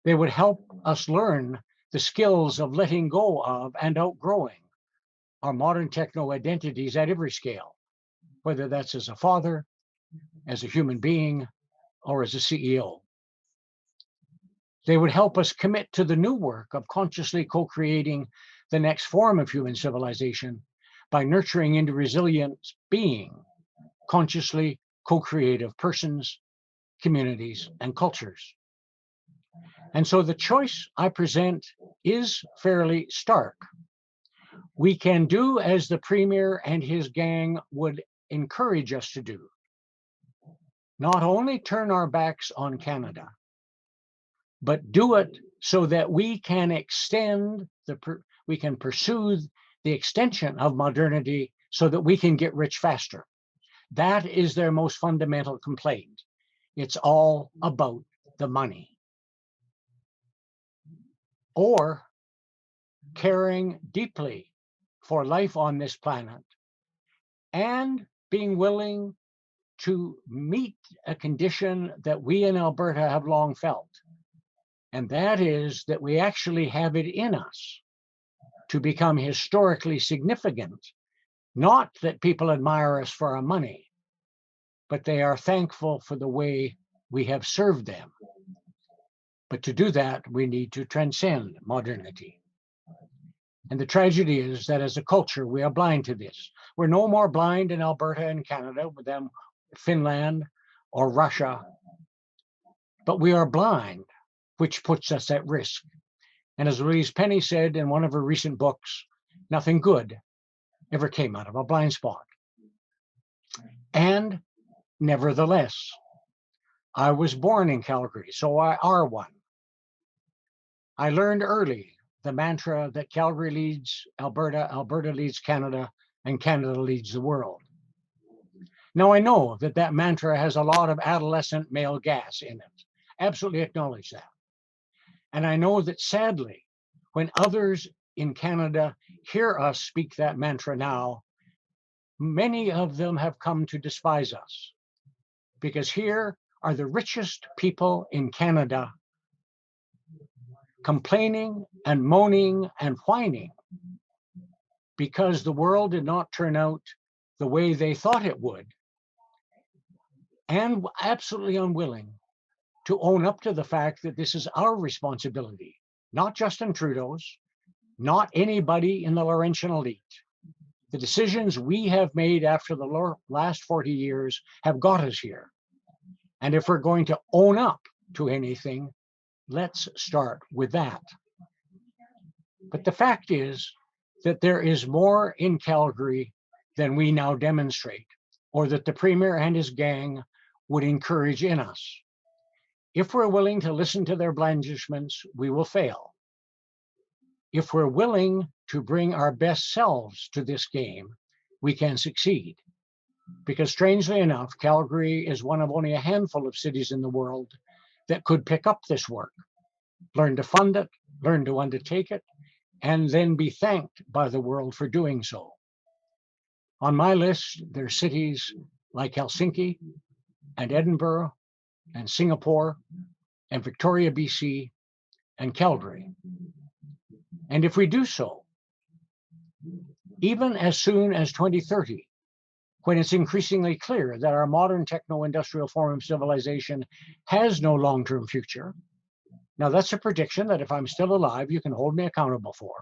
They would help us learn the skills of letting go of and outgrowing our modern techno identities at every scale, whether that's as a father, as a human being, or as a CEO. They would help us commit to the new work of consciously co-creating the next form of human civilization by nurturing into resilient being, consciously co-creative persons, communities, and cultures. And so the choice I present is fairly stark. We can do as the Premier and his gang would encourage us to do. Not only turn our backs on Canada, but do it so that we can we can pursue the extension of modernity so that we can get rich faster. That is their most fundamental complaint. It's all about the money. Or caring deeply for life on this planet and being willing to meet a condition that we in Alberta have long felt. And that is that we actually have it in us to become historically significant. Not that people admire us for our money, but they are thankful for the way we have served them. But to do that, we need to transcend modernity. And the tragedy is that as a culture, we are blind to this. We're no more blind in Alberta and Canada than Finland or Russia, but we are blind, which puts us at risk. And as Louise Penny said in one of her recent books, nothing good ever came out of a blind spot. And nevertheless, I was born in Calgary, so I are one. I learned early the mantra that Calgary leads Alberta, Alberta leads Canada, and Canada leads the world. Now I know that that mantra has a lot of adolescent male gas in it. Absolutely acknowledge that. And I know that sadly, when others in Canada hear us speak that mantra now, many of them have come to despise us. Because here are the richest people in Canada complaining and moaning and whining because the world did not turn out the way they thought it would, and absolutely unwilling to own up to the fact that this is our responsibility, not Justin Trudeau's, not anybody in the Laurentian elite. The decisions we have made after the last 40 years have got us here. And if we're going to own up to anything, let's start with that. But the fact is that there is more in Calgary than we now demonstrate, or that the Premier and his gang would encourage in us. If we're willing to listen to their blandishments, we will fail. If we're willing to bring our best selves to this game, we can succeed. Because strangely enough, Calgary is one of only a handful of cities in the world that could pick up this work, learn to fund it, learn to undertake it, and then be thanked by the world for doing so. On my list, there are cities like Helsinki and Edinburgh and Singapore and Victoria, BC, and Calgary. And if we do so, even as soon as 2030, when it's increasingly clear that our modern techno-industrial form of civilization has no long-term future. Now that's a prediction that if I'm still alive, you can hold me accountable for.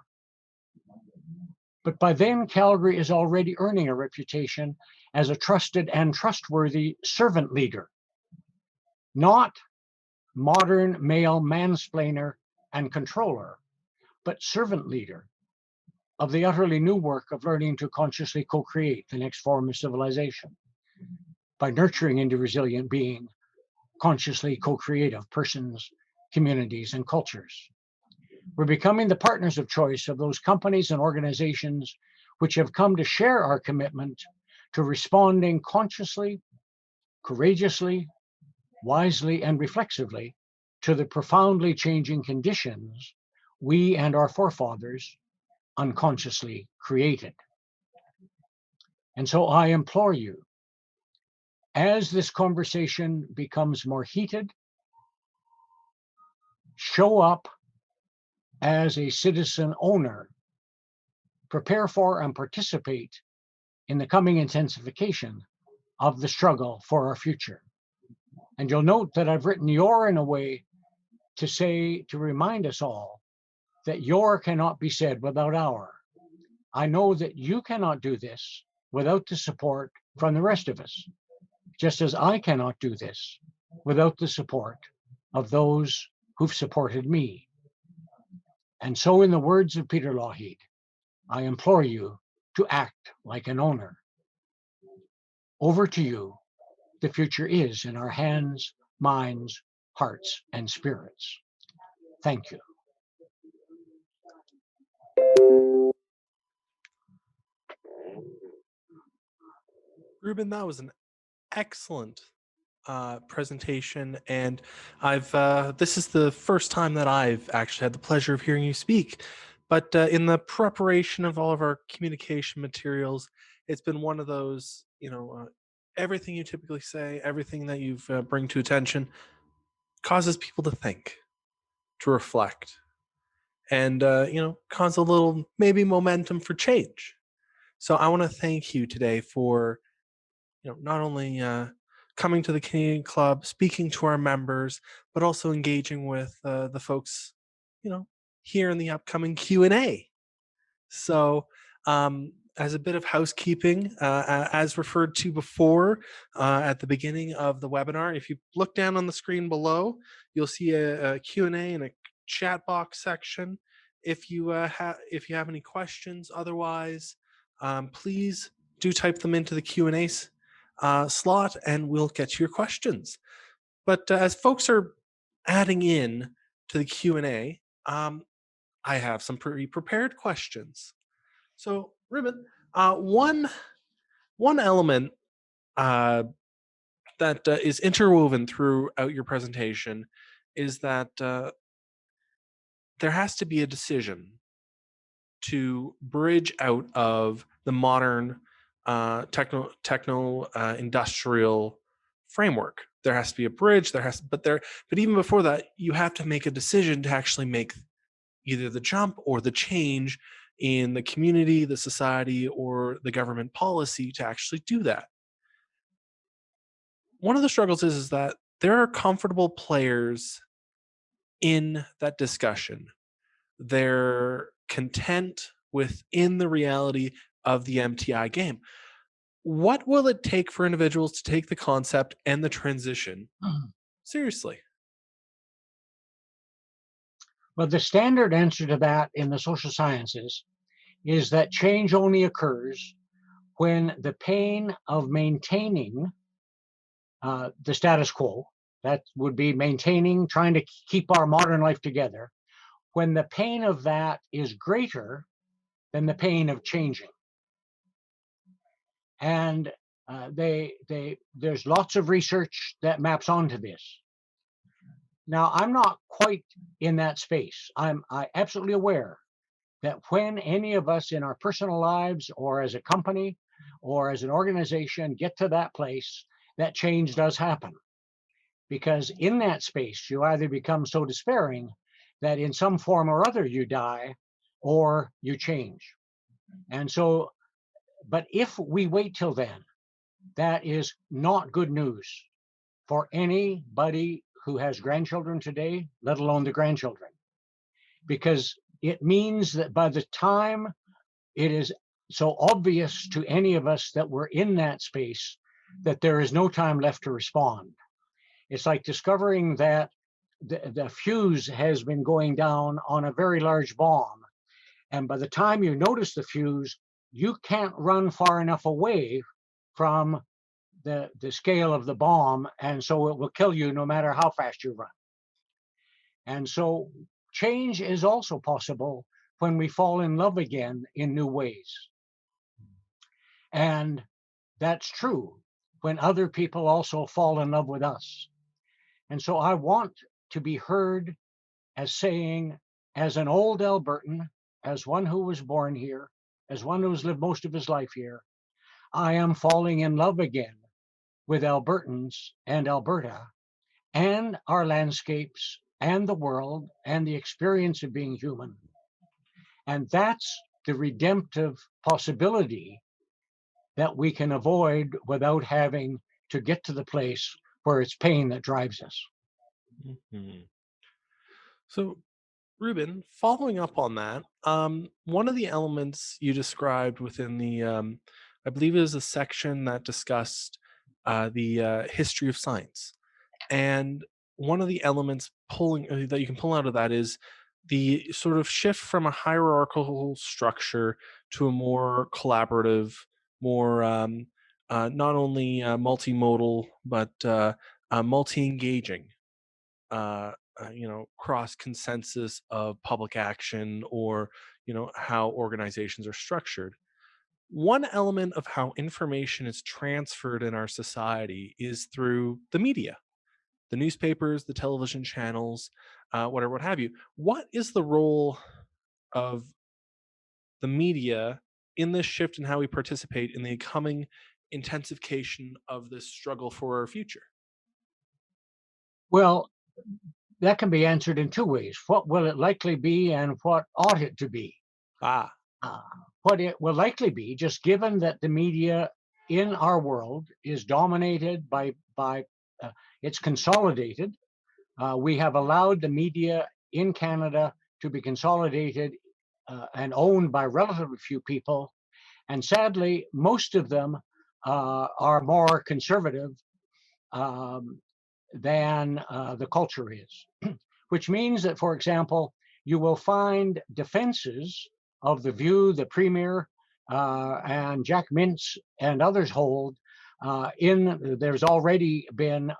But by then, Calgary is already earning a reputation as a trusted and trustworthy servant leader, not modern male mansplainer and controller, but servant leader of the utterly new work of learning to consciously co-create the next form of civilization by nurturing into resilient being, consciously co-creative persons, communities, and cultures. We're becoming the partners of choice of those companies and organizations which have come to share our commitment to responding consciously, courageously, wisely, and reflexively to the profoundly changing conditions we and our forefathers unconsciously created. And so I implore you, as this conversation becomes more heated, show up as a citizen owner, prepare for and participate in the coming intensification of the struggle for our future. And you'll note that I've written "your" in a way to remind us all that your cannot be said without our. I know that you cannot do this without the support from the rest of us, just as I cannot do this without the support of those who've supported me. And so, in the words of Peter Lougheed, I implore you to act like an owner. Over to you. The future is in our hands, minds, hearts, and spirits. Thank you. Ruben, that was an excellent presentation, and I've this is the first time that I've actually had the pleasure of hearing you speak. But in the preparation of all of our communication materials, it's been one of those, everything you typically say, everything that you've bring to attention, causes people to think, to reflect, and cause a little maybe momentum for change. So I want to thank you today for not only coming to the Canadian Club, speaking to our members, but also engaging with the folks, here in the upcoming Q&A. So, as a bit of housekeeping, as referred to before at the beginning of the webinar, if you look down on the screen below, you'll see a Q&A and a chat box section. If you have any questions, otherwise, please do type them into the Q&A slot, and we'll get to your questions. But as folks are adding in to the Q&A, I have some pre-prepared questions. So, Ruben, one element that is interwoven throughout your presentation is that there has to be a decision to bridge out of the modern techno industrial framework. There has to be a bridge. But even before that, you have to make a decision to actually make either the jump or the change in the community, the society, or the government policy to actually do that. One of the struggles is that there are comfortable players in that discussion. They're content within the reality of the MTI game. What will it take for individuals to take the concept and the transition seriously? Well, the standard answer to that in the social sciences is that change only occurs when the pain of maintaining the status quo, that would be maintaining, trying to keep our modern life together, when the pain of that is greater than the pain of changing. And there's lots of research that maps onto this. Now, I'm not quite in that space. I'm absolutely aware that when any of us in our personal lives or as a company or as an organization get to that place, that change does happen. Because in that space, you either become so despairing that in some form or other you die or you change. And so, but if we wait till then, that is not good news for anybody who has grandchildren today, let alone the grandchildren, because it means that by the time it is so obvious to any of us that we're in that space, that there is no time left to respond. It's like discovering that the fuse has been going down on a very large bomb. And by the time you notice the fuse, you can't run far enough away from the scale of the bomb. And so it will kill you no matter how fast you run. And so change is also possible when we fall in love again in new ways. And that's true when other people also fall in love with us. And so I want to be heard as saying, as an old Albertan, as one who was born here, as one who's lived most of his life here, I am falling in love again with Albertans and Alberta and our landscapes and the world and the experience of being human. And that's the redemptive possibility that we can avoid without having to get to the place where it's pain that drives us. Mm-hmm. So, Ruben, following up on that, one of the elements you described within the, I believe it was a section that discussed the history of science. And one of the elements pulling that you can pull out of that is the sort of shift from a hierarchical structure to a more collaborative, more not only multimodal but multi-engaging, cross consensus of public action, or how organizations are structured. One element of how information is transferred in our society is through the media, the newspapers, the television channels, whatever, what have you. What is the role of the media in this shift in how we participate in the coming intensification of this struggle for our future? Well, that can be answered in two ways. What will it likely be, and what ought it to be? Ah, Uh, what it will likely be, just given that the media in our world is dominated by it's consolidated. We have allowed the media in Canada to be consolidated and owned by relatively few people, and sadly, most of them are more conservative um, than the culture is, which means that, for example, you will find defenses of the view the Premier and Jack Mintz and others hold. There's already been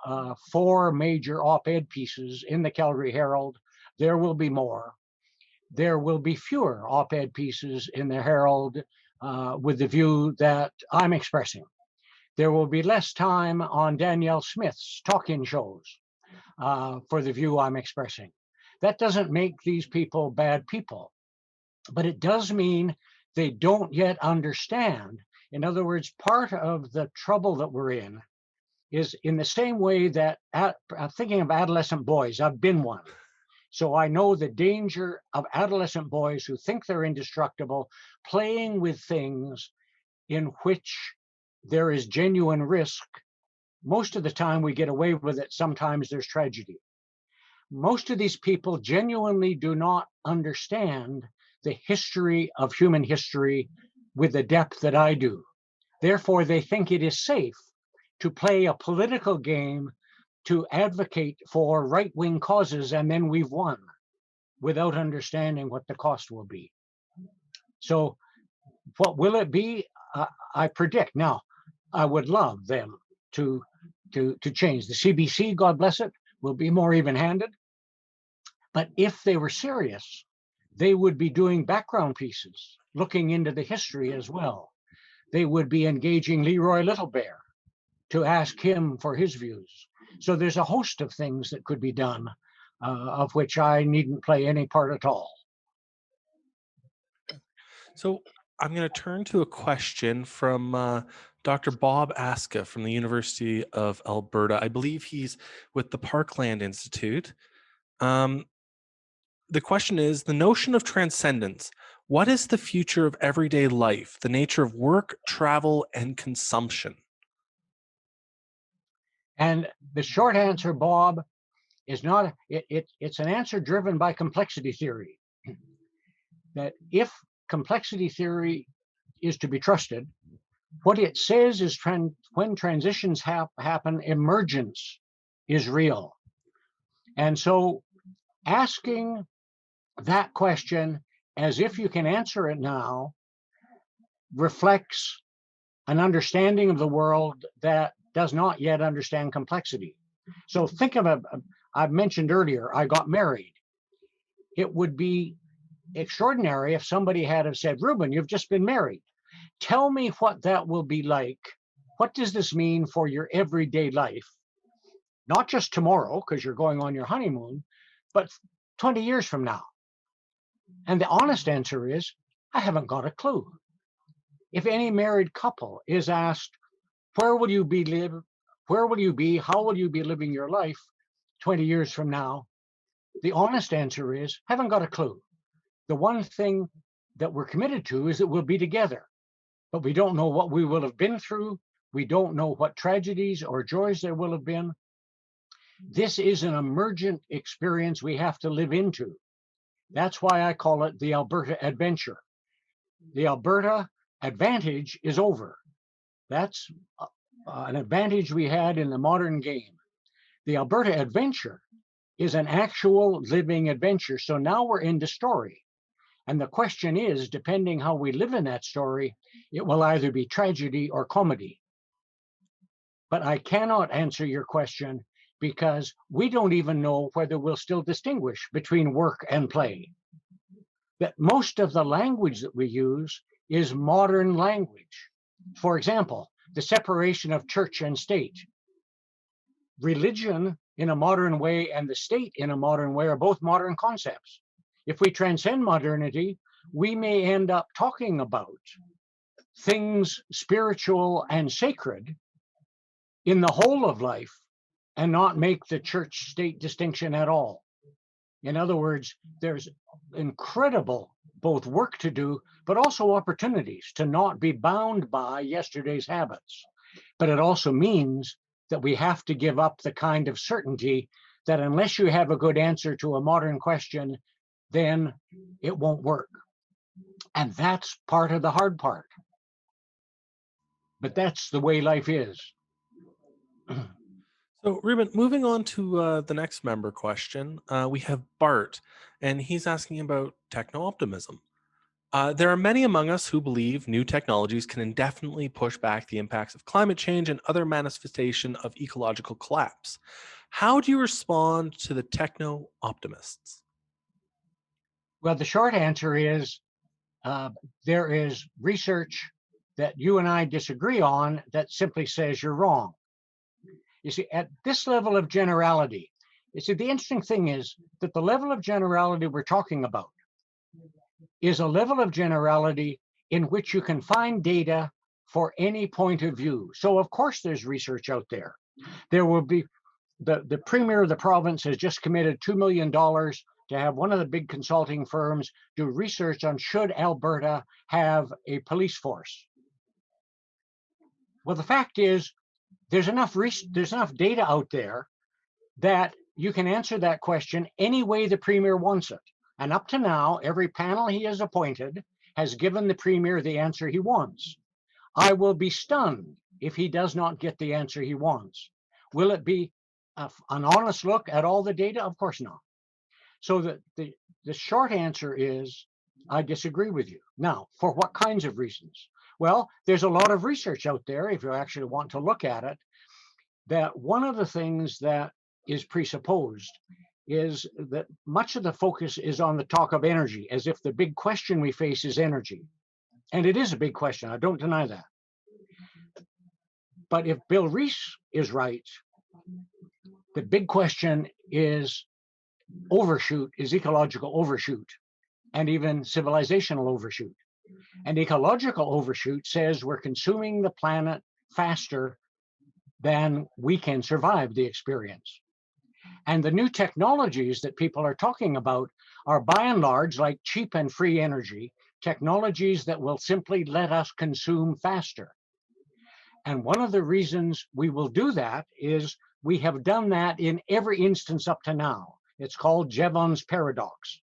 4 major op-ed pieces in the Calgary Herald. There will be more. There will be fewer op-ed pieces in the Herald with the view that I'm expressing. There will be less time on Danielle Smith's talk-in shows for the view I'm expressing. That doesn't make these people bad people, but it does mean they don't yet understand. In other words, part of the trouble that we're in is in the same way that, thinking of adolescent boys, I've been one. So I know the danger of adolescent boys who think they're indestructible, playing with things in which there is genuine risk. Most of the time we get away with it. Sometimes there's tragedy. Most of these people genuinely do not understand the history of human history with the depth that I do. Therefore, they think it is safe to play a political game to advocate for right-wing causes, and then we've won without understanding what the cost will be. So what will it be? I predict. Now, I would love them to change. The CBC, God bless it, will be more even-handed. But if they were serious, they would be doing background pieces, looking into the history as well. They would be engaging Leroy Littlebear to ask him for his views. So there's a host of things that could be done, of which I needn't play any part at all. so I'm going to turn to a question from Dr. Bob Aska from the University of Alberta. I believe he's with the Parkland Institute. The question is the notion of transcendence. What is the future of everyday life, the nature of work, travel, and consumption? And the short answer, Bob, is not, it's an answer driven by complexity theory. That if complexity theory is to be trusted, what it says is when transitions happen, emergence is real. And so asking that question as if you can answer it now reflects an understanding of the world that does not yet understand complexity. So think of I've mentioned earlier, I got married. It would be extraordinary if somebody had have said, Ruben, you've just been married. Tell me what that will be like. What does this mean for your everyday life? Not just tomorrow, because you're going on your honeymoon, but 20 years from now. And the honest answer is, I haven't got a clue. If any married couple is asked, where will you be where will you be, how will you be living your life 20 years from now? The honest answer is, haven't got a clue. The one thing that we're committed to is that we'll be together, but we don't know what we will have been through. We don't know what tragedies or joys there will have been. This is an emergent experience we have to live into. That's why I call it the Alberta adventure. The Alberta advantage is over. That's an advantage we had in the modern game. The Alberta adventure is an actual living adventure. So now we're into story. And the question is, depending how we live in that story, it will either be tragedy or comedy. But I cannot answer your question because we don't even know whether we'll still distinguish between work and play. That most of the language that we use is modern language. For example, the separation of church and state. Religion in a modern way and the state in a modern way are both modern concepts. If we transcend modernity, we may end up talking about things spiritual and sacred in the whole of life and not make the church-state distinction at all. In other words, there's incredible both work to do, but also opportunities to not be bound by yesterday's habits. But it also means that we have to give up the kind of certainty that unless you have a good answer to a modern question, then it won't work. And that's part of the hard part. But that's the way life is. So, Ruben, moving on to the next member question, we have Bart, and he's asking about techno optimism. There are many among us who believe new technologies can indefinitely push back the impacts of climate change and other manifestation of ecological collapse. How do you respond to the techno optimists? Well, the short answer is there is research that you and I disagree on that simply says you're wrong. You see, at this level of generality, you see, the interesting thing is that the level of generality we're talking about is a level of generality in which you can find data for any point of view. So, of course, there's research out there. There will be, the premier of the province has just committed $2 million to have one of the big consulting firms do research on should Alberta have a police force. Well, the fact is, there's enough data out there that you can answer that question any way the premier wants it. And up to now, every panel he has appointed has given the premier the answer he wants. I will be stunned if he does not get the answer he wants. Will it be an honest look at all the data? Of course not. So the short answer is, I disagree with you. Now, for what kinds of reasons? Well, there's a lot of research out there, if you actually want to look at it, that one of the things that is presupposed is that much of the focus is on the talk of energy, as if the big question we face is energy. And it is a big question, I don't deny that. But if Bill Rees is right, the big question is overshoot, is ecological overshoot, and even civilizational overshoot. And ecological overshoot says we're consuming the planet faster than we can survive the experience. And the new technologies that people are talking about are by and large like cheap and free energy, technologies that will simply let us consume faster. And one of the reasons we will do that is we have done that in every instance up to now. It's called Jevons paradox.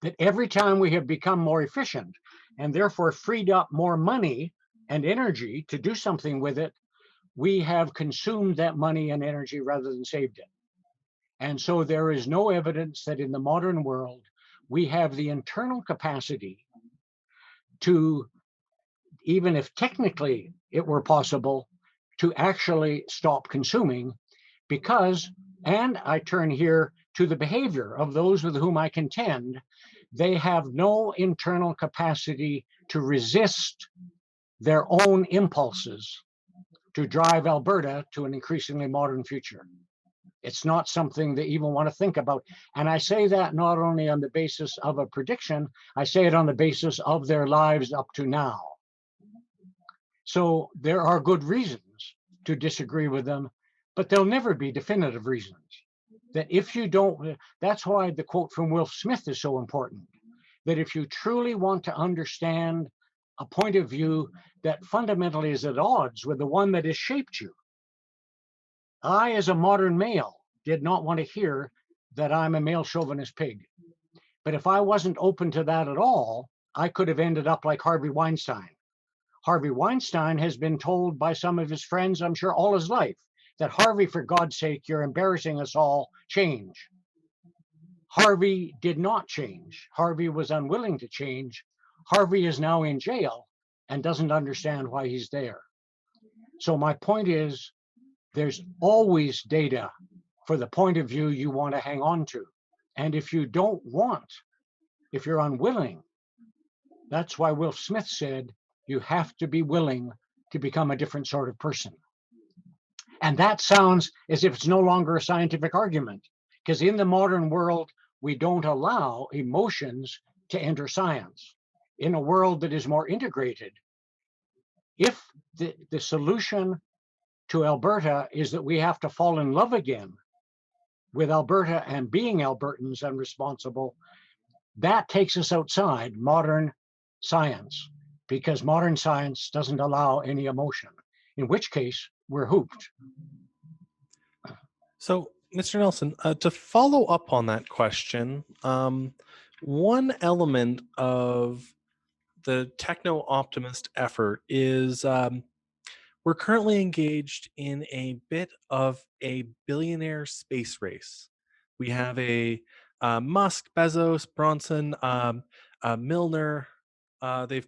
That every time we have become more efficient and therefore freed up more money and energy to do something with it, we have consumed that money and energy rather than saved it. And so there is no evidence that in the modern world, we have the internal capacity to, even if technically it were possible, to actually stop consuming because, and I turn here to the behavior of those with whom I contend, they have no internal capacity to resist their own impulses to drive Alberta to an increasingly modern future. It's not something they even want to think about. And I say that not only on the basis of a prediction, I say it on the basis of their lives up to now. So there are good reasons to disagree with them, but there'll never be definitive reasons. That if you don't, that's why the quote from Will Smith is so important, that if you truly want to understand a point of view that fundamentally is at odds with the one that has shaped you. I, as a modern male, did not want to hear that I'm a male chauvinist pig. But if I wasn't open to that at all, I could have ended up like Harvey Weinstein. Harvey Weinstein has been told by some of his friends, I'm sure all his life, that Harvey, for God's sake, you're embarrassing us all, change. Harvey did not change. Harvey was unwilling to change. Harvey is now in jail and doesn't understand why he's there. So my point is, there's always data for the point of view you want to hang on to. And if you don't want, if you're unwilling, that's why Will Smith said, you have to be willing to become a different sort of person. And that sounds as if it's no longer a scientific argument, because in the modern world, we don't allow emotions to enter science. In a world that is more integrated, if the solution to Alberta is that we have to fall in love again with Alberta and being Albertans and responsible, that takes us outside modern science, because modern science doesn't allow any emotion, in which case we're hooped. So, Mr. Nelson, to follow up on that question, one element of the techno optimist effort is we're currently engaged in a bit of a billionaire space race. We have a Musk, Bezos, Bronson, Milner. They've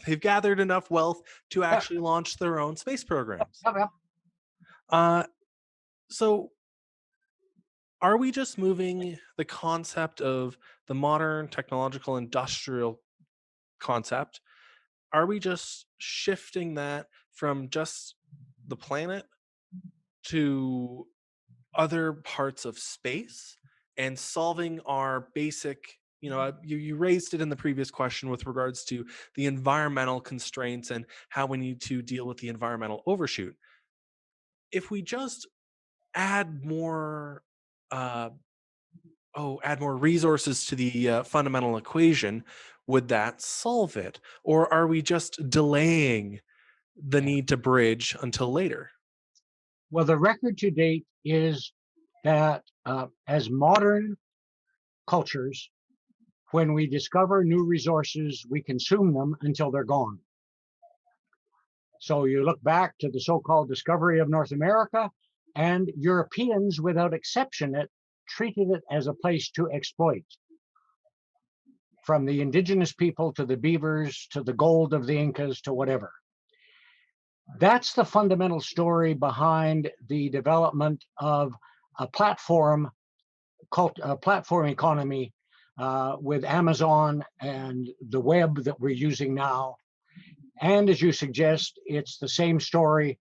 they've gathered enough wealth to actually launch their own space programs. So, are we just moving the concept of the modern technological industrial concept? Are we just shifting that from just the planet to other parts of space and solving our basic, you raised it in the previous question with regards to the environmental constraints and how we need to deal with the environmental overshoot. If we just add more add more resources to the fundamental equation, would that solve it? Or are we just delaying the need to bridge until later? Well, the record to date is that as modern cultures, when we discover new resources, we consume them until they're gone. So you look back to the so-called discovery of North America, and Europeans, without exception, treated it as a place to exploit. From the indigenous people to the beavers, to the gold of the Incas, to whatever. That's the fundamental story behind the development of a platform called a platform economy with Amazon and the web that we're using now. And as you suggest, it's the same story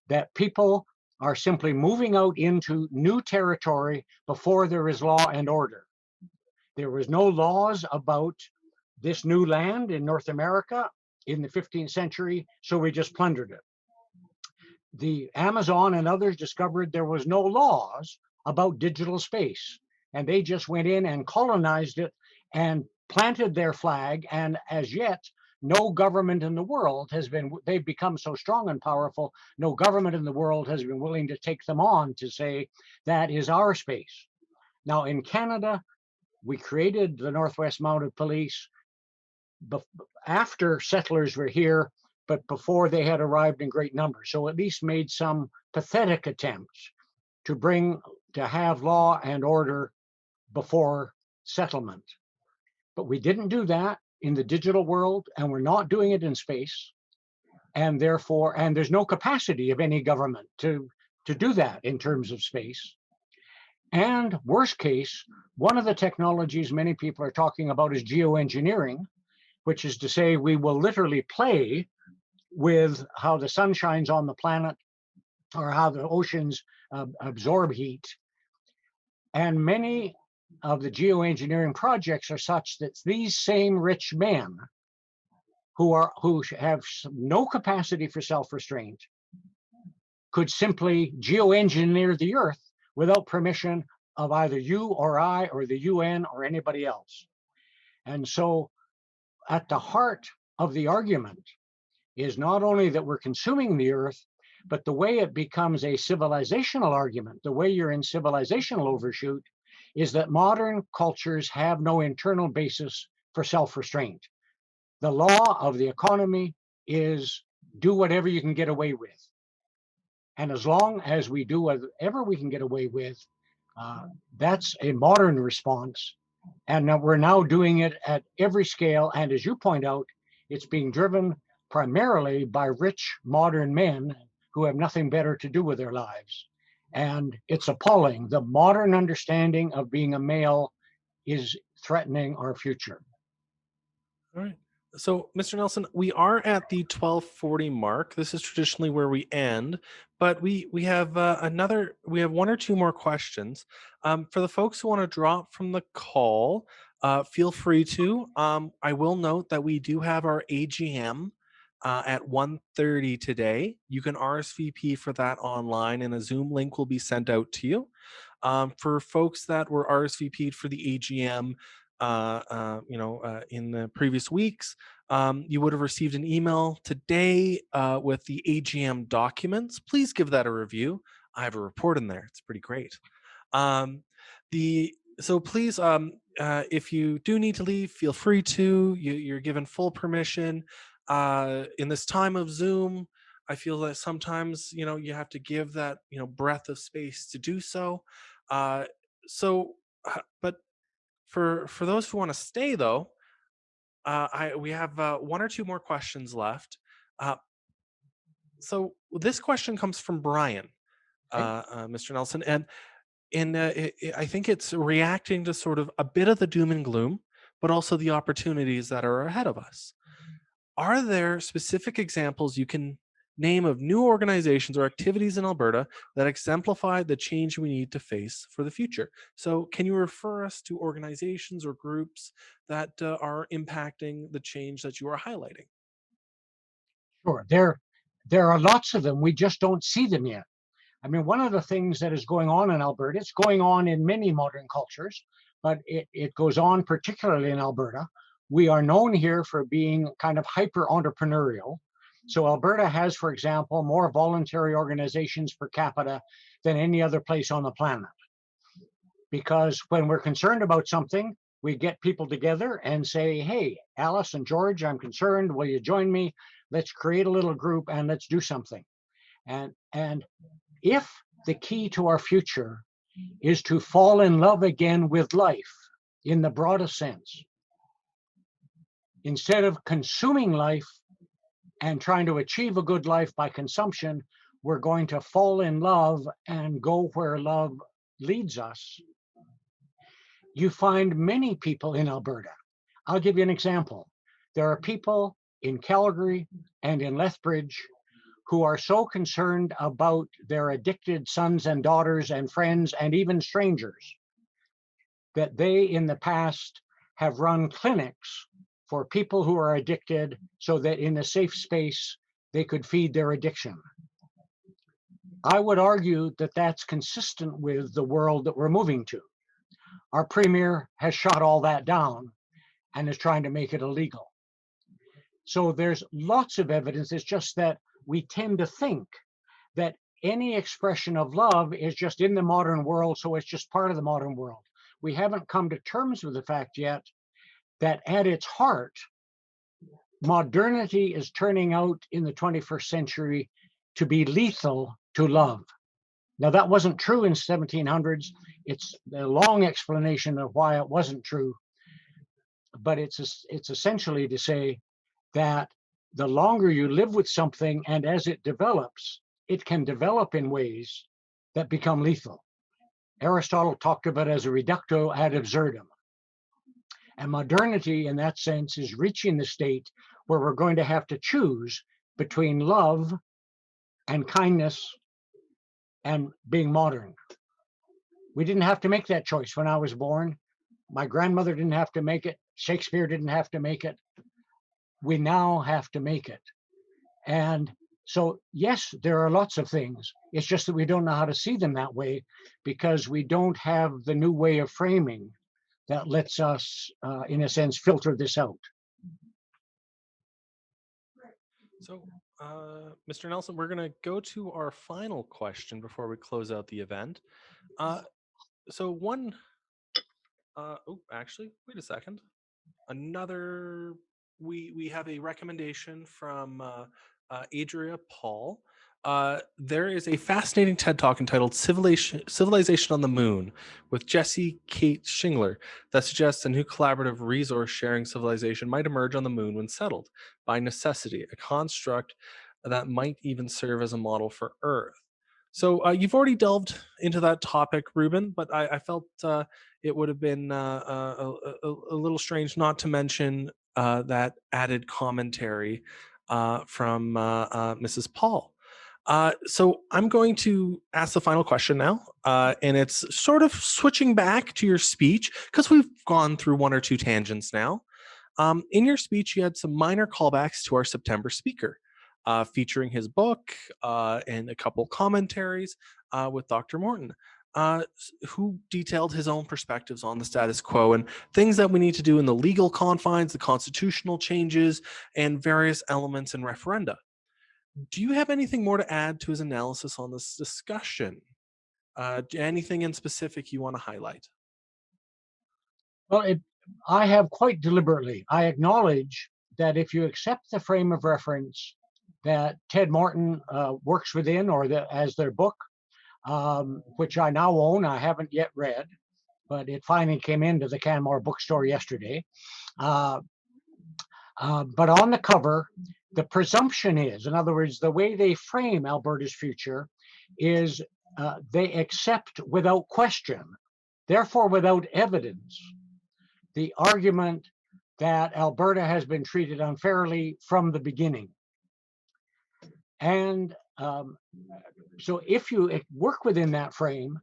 that people are simply moving out into new territory before there is law and order. There was no laws about this new land in North America in the 15th century, so we just plundered it. The Amazon and others discovered there was no laws about digital space, and they just went in and colonized it and planted their flag, and as yet, no government in the world has been, they've become so strong and powerful, no government in the world has been willing to take them on to say, that is our space. Now in Canada, we created the Northwest Mounted Police after settlers were here, but before they had arrived in great numbers. So at least made some pathetic attempts to have law and order before settlement. But we didn't do that in the digital world, and we're not doing it in space. And therefore, and there's no capacity of any government to do that in terms of space. And worst case, one of the technologies many people are talking about is geoengineering, which is to say we will literally play with how the sun shines on the planet or how the oceans absorb heat. And many of the geoengineering projects are such that these same rich men who have no capacity for self-restraint could simply geoengineer the earth without permission of either you or I or the UN or anybody else. And so at the heart of the argument is not only that we're consuming the earth, But the way it becomes a civilizational argument, the way you're in civilizational overshoot, is that modern cultures have no internal basis for self-restraint. The law of the economy is do whatever you can get away with. And as long as we do whatever we can get away with, that's a modern response. And we're now doing it at every scale. And as you point out, it's being driven primarily by rich modern men who have nothing better to do with their lives. And it's appalling. The modern understanding of being a male is threatening our future. All right. So, Mr. Nelson, we are at the 12:40 mark. This is traditionally where we end, but we have one or two more questions. For the folks who want to drop from the call, feel free to. I will note that we do have our AGM at 1:30 today. You can RSVP for that online, and a Zoom link will be sent out to you. For folks that were RSVP'd for the AGM, in the previous weeks, you would have received an email today with the AGM documents. Please give that a review. I have a report in there. It's pretty great. So please, if you do need to leave, feel free to. You're given full permission. In this time of Zoom, I feel that sometimes you have to give that breath of space to do so. But for those who want to stay, though, we have one or two more questions left. So this question comes from Brian, Mr. Nelson, and I think it's reacting to sort of a bit of the doom and gloom, but also the opportunities that are ahead of us. Are there specific examples you can name of new organizations or activities in Alberta that exemplify the change we need to face for the future? So can you refer us to organizations or groups that are impacting the change that you are highlighting? Sure, there are lots of them. We just don't see them yet. I mean, one of the things that is going on in Alberta, it's going on in many modern cultures, but it goes on particularly in Alberta. We are known here for being kind of hyper entrepreneurial. So Alberta has, for example, more voluntary organizations per capita than any other place on the planet. Because when we're concerned about something, we get people together and say, hey, Alice and George, I'm concerned. Will you join me? Let's create a little group and let's do something. And if the key to our future is to fall in love again with life in the broadest sense, instead of consuming life and trying to achieve a good life by consumption, we're going to fall in love and go where love leads us. You find many people in Alberta. I'll give you an example. There are people in Calgary and in Lethbridge who are so concerned about their addicted sons and daughters and friends and even strangers that they in the past have run clinics for people who are addicted so that in a safe space they could feed their addiction. I would argue that that's consistent with the world that we're moving to. Our premier has shot all that down and is trying to make it illegal. So there's lots of evidence. It's just that we tend to think that any expression of love is just in the modern world, so it's just part of the modern world. We haven't come to terms with the fact yet that at its heart, modernity is turning out in the 21st century to be lethal to love. Now, that wasn't true in 1700s. It's a long explanation of why it wasn't true, but it's essentially to say that the longer you live with something and as it develops, it can develop in ways that become lethal. Aristotle talked about it as a reductio ad absurdum. And modernity, in that sense, is reaching the state where we're going to have to choose between love and kindness and being modern. We didn't have to make that choice when I was born. My grandmother didn't have to make it. Shakespeare didn't have to make it. We now have to make it. And so, yes, there are lots of things. It's just that we don't know how to see them that way because we don't have the new way of framing that lets us, in a sense, filter this out. So Mr. Nelson, we're going to go to our final question before we close out the event. So one, actually, wait a second. We have a recommendation from Adria Paul. There is a fascinating TED Talk entitled Civilization on the Moon with Jesse Kate Shingler that suggests a new collaborative resource sharing civilization might emerge on the moon when settled by necessity, a construct that might even serve as a model for Earth. So you've already delved into that topic, Ruben, but I felt it would have been a little strange not to mention that added commentary from Mrs. Paul. So I'm going to ask the final question now, and it's sort of switching back to your speech because we've gone through one or two tangents now. In your speech, you had some minor callbacks to our September speaker, featuring his book and a couple commentaries with Dr. Morton, who detailed his own perspectives on the status quo and things that we need to do in the legal confines, the constitutional changes, and various elements and referenda. Do you have anything more to add to his analysis on this discussion? Anything in specific you want to highlight? Well, I have quite deliberately. I acknowledge that if you accept the frame of reference that Ted Morton works within, or as their book, which I now own, I haven't yet read, but it finally came into the Canmore bookstore yesterday. But on the cover, the presumption is, in other words, the way they frame Alberta's future is they accept without question, therefore without evidence, the argument that Alberta has been treated unfairly from the beginning. And so if you work within that frame,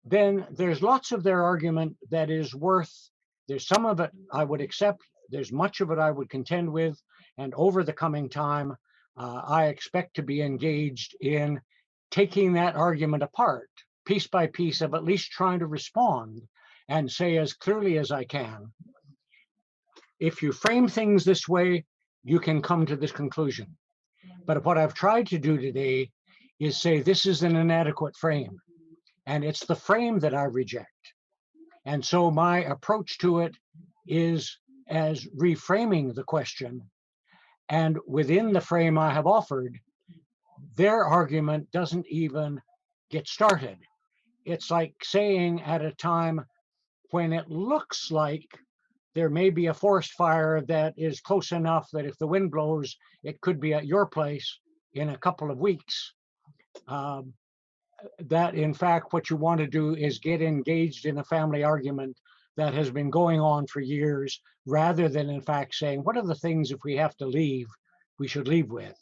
then there's lots of their argument that is worth, there's some of it I would accept, there's much of it I would contend with, and over the coming time, I expect to be engaged in taking that argument apart, piece by piece, of at least trying to respond and say as clearly as I can, if you frame things this way, you can come to this conclusion. But what I've tried to do today is say this is an inadequate frame, and it's the frame that I reject. And so my approach to it is as reframing the question, and within the frame I have offered, their argument doesn't even get started. It's like saying at a time when it looks like there may be a forest fire that is close enough that if the wind blows, it could be at your place in a couple of weeks. That in fact, what you want to do is get engaged in a family argument that has been going on for years, rather than in fact saying, what are the things if we have to leave, we should leave with?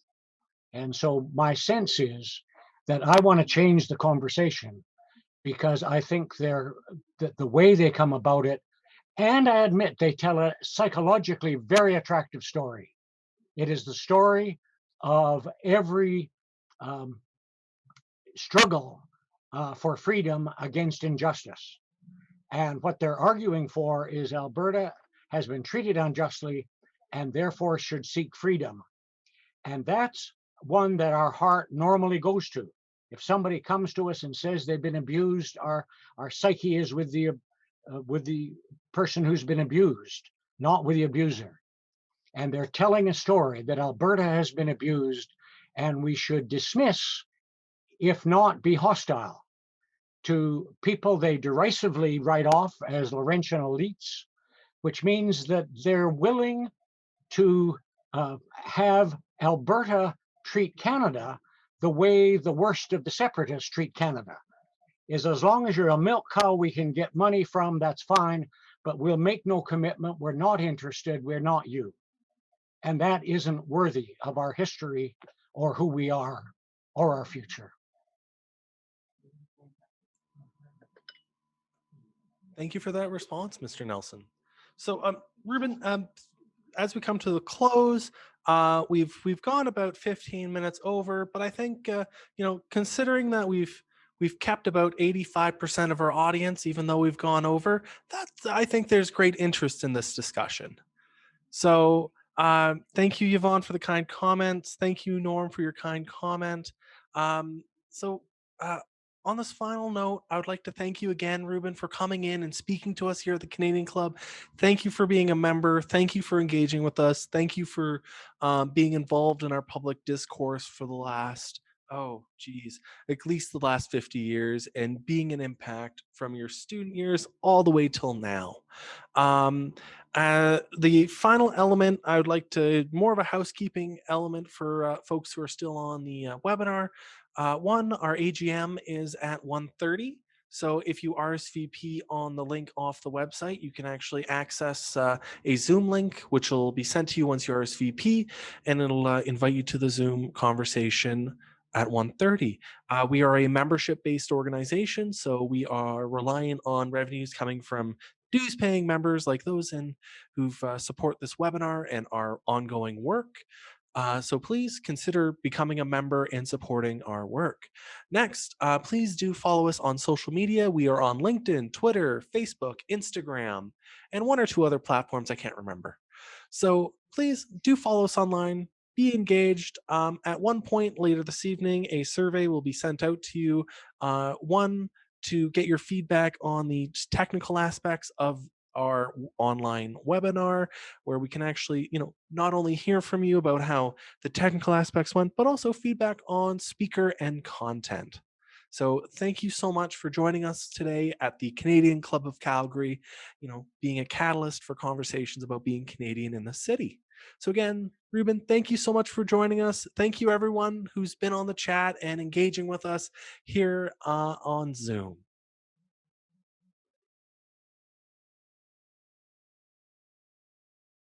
And so my sense is that I want to change the conversation, because I think that the way they come about it, and I admit they tell a psychologically very attractive story. It is the story of every struggle for freedom against injustice. And what they're arguing for is Alberta has been treated unjustly and therefore should seek freedom. And that's one that our heart normally goes to. If somebody comes to us and says they've been abused, our psyche is with the person who's been abused, not with the abuser. And they're telling a story that Alberta has been abused, and we should dismiss, if not be hostile, to people they derisively write off as Laurentian elites, which means that they're willing to have Alberta treat Canada the way the worst of the separatists treat Canada. Is as long as you're a milk cow we can get money from, that's fine, but we'll make no commitment, we're not interested, we're not you. And that isn't worthy of our history or who we are or our future. Thank you for that response, Mr. Nelson. So, Ruben, as we come to the close, we've gone about 15 minutes over, but I think considering that we've kept about 85% of our audience, even though we've gone over, I think there's great interest in this discussion. So Thank you, Yvonne, for the kind comments. Thank you, Norm, for your kind comment. So, on this final note, I would like to thank you again, Ruben, for coming in and speaking to us here at the Canadian Club. Thank you for being a member. Thank you for engaging with us. Thank you for being involved in our public discourse for the last, oh, geez, at least the last 50 years and being an impact from your student years all the way till now. The final element, I would like to more of a housekeeping element for folks who are still on the webinar. One, our AGM is at 1:30. So if you RSVP on the link off the website, you can actually access a Zoom link, which will be sent to you once you RSVP, and it'll invite you to the Zoom conversation at 1:30. We are a membership-based organization, so we are relying on revenues coming from dues-paying members like those who've support this webinar and our ongoing work. So please consider becoming a member and supporting our work. Next, please do follow us on social media. We are on LinkedIn, Twitter, Facebook, Instagram, and one or two other platforms I can't remember. So please do follow us online. Be engaged. At one point later this evening, a survey will be sent out to you. One, to get your feedback on the technical aspects of our online webinar, where we can actually, not only hear from you about how the technical aspects went, but also feedback on speaker and content. So thank you so much for joining us today at the Canadian Club of Calgary, being a catalyst for conversations about being Canadian in the city. So again, Ruben, thank you so much for joining us. Thank you everyone who's been on the chat and engaging with us here on Zoom.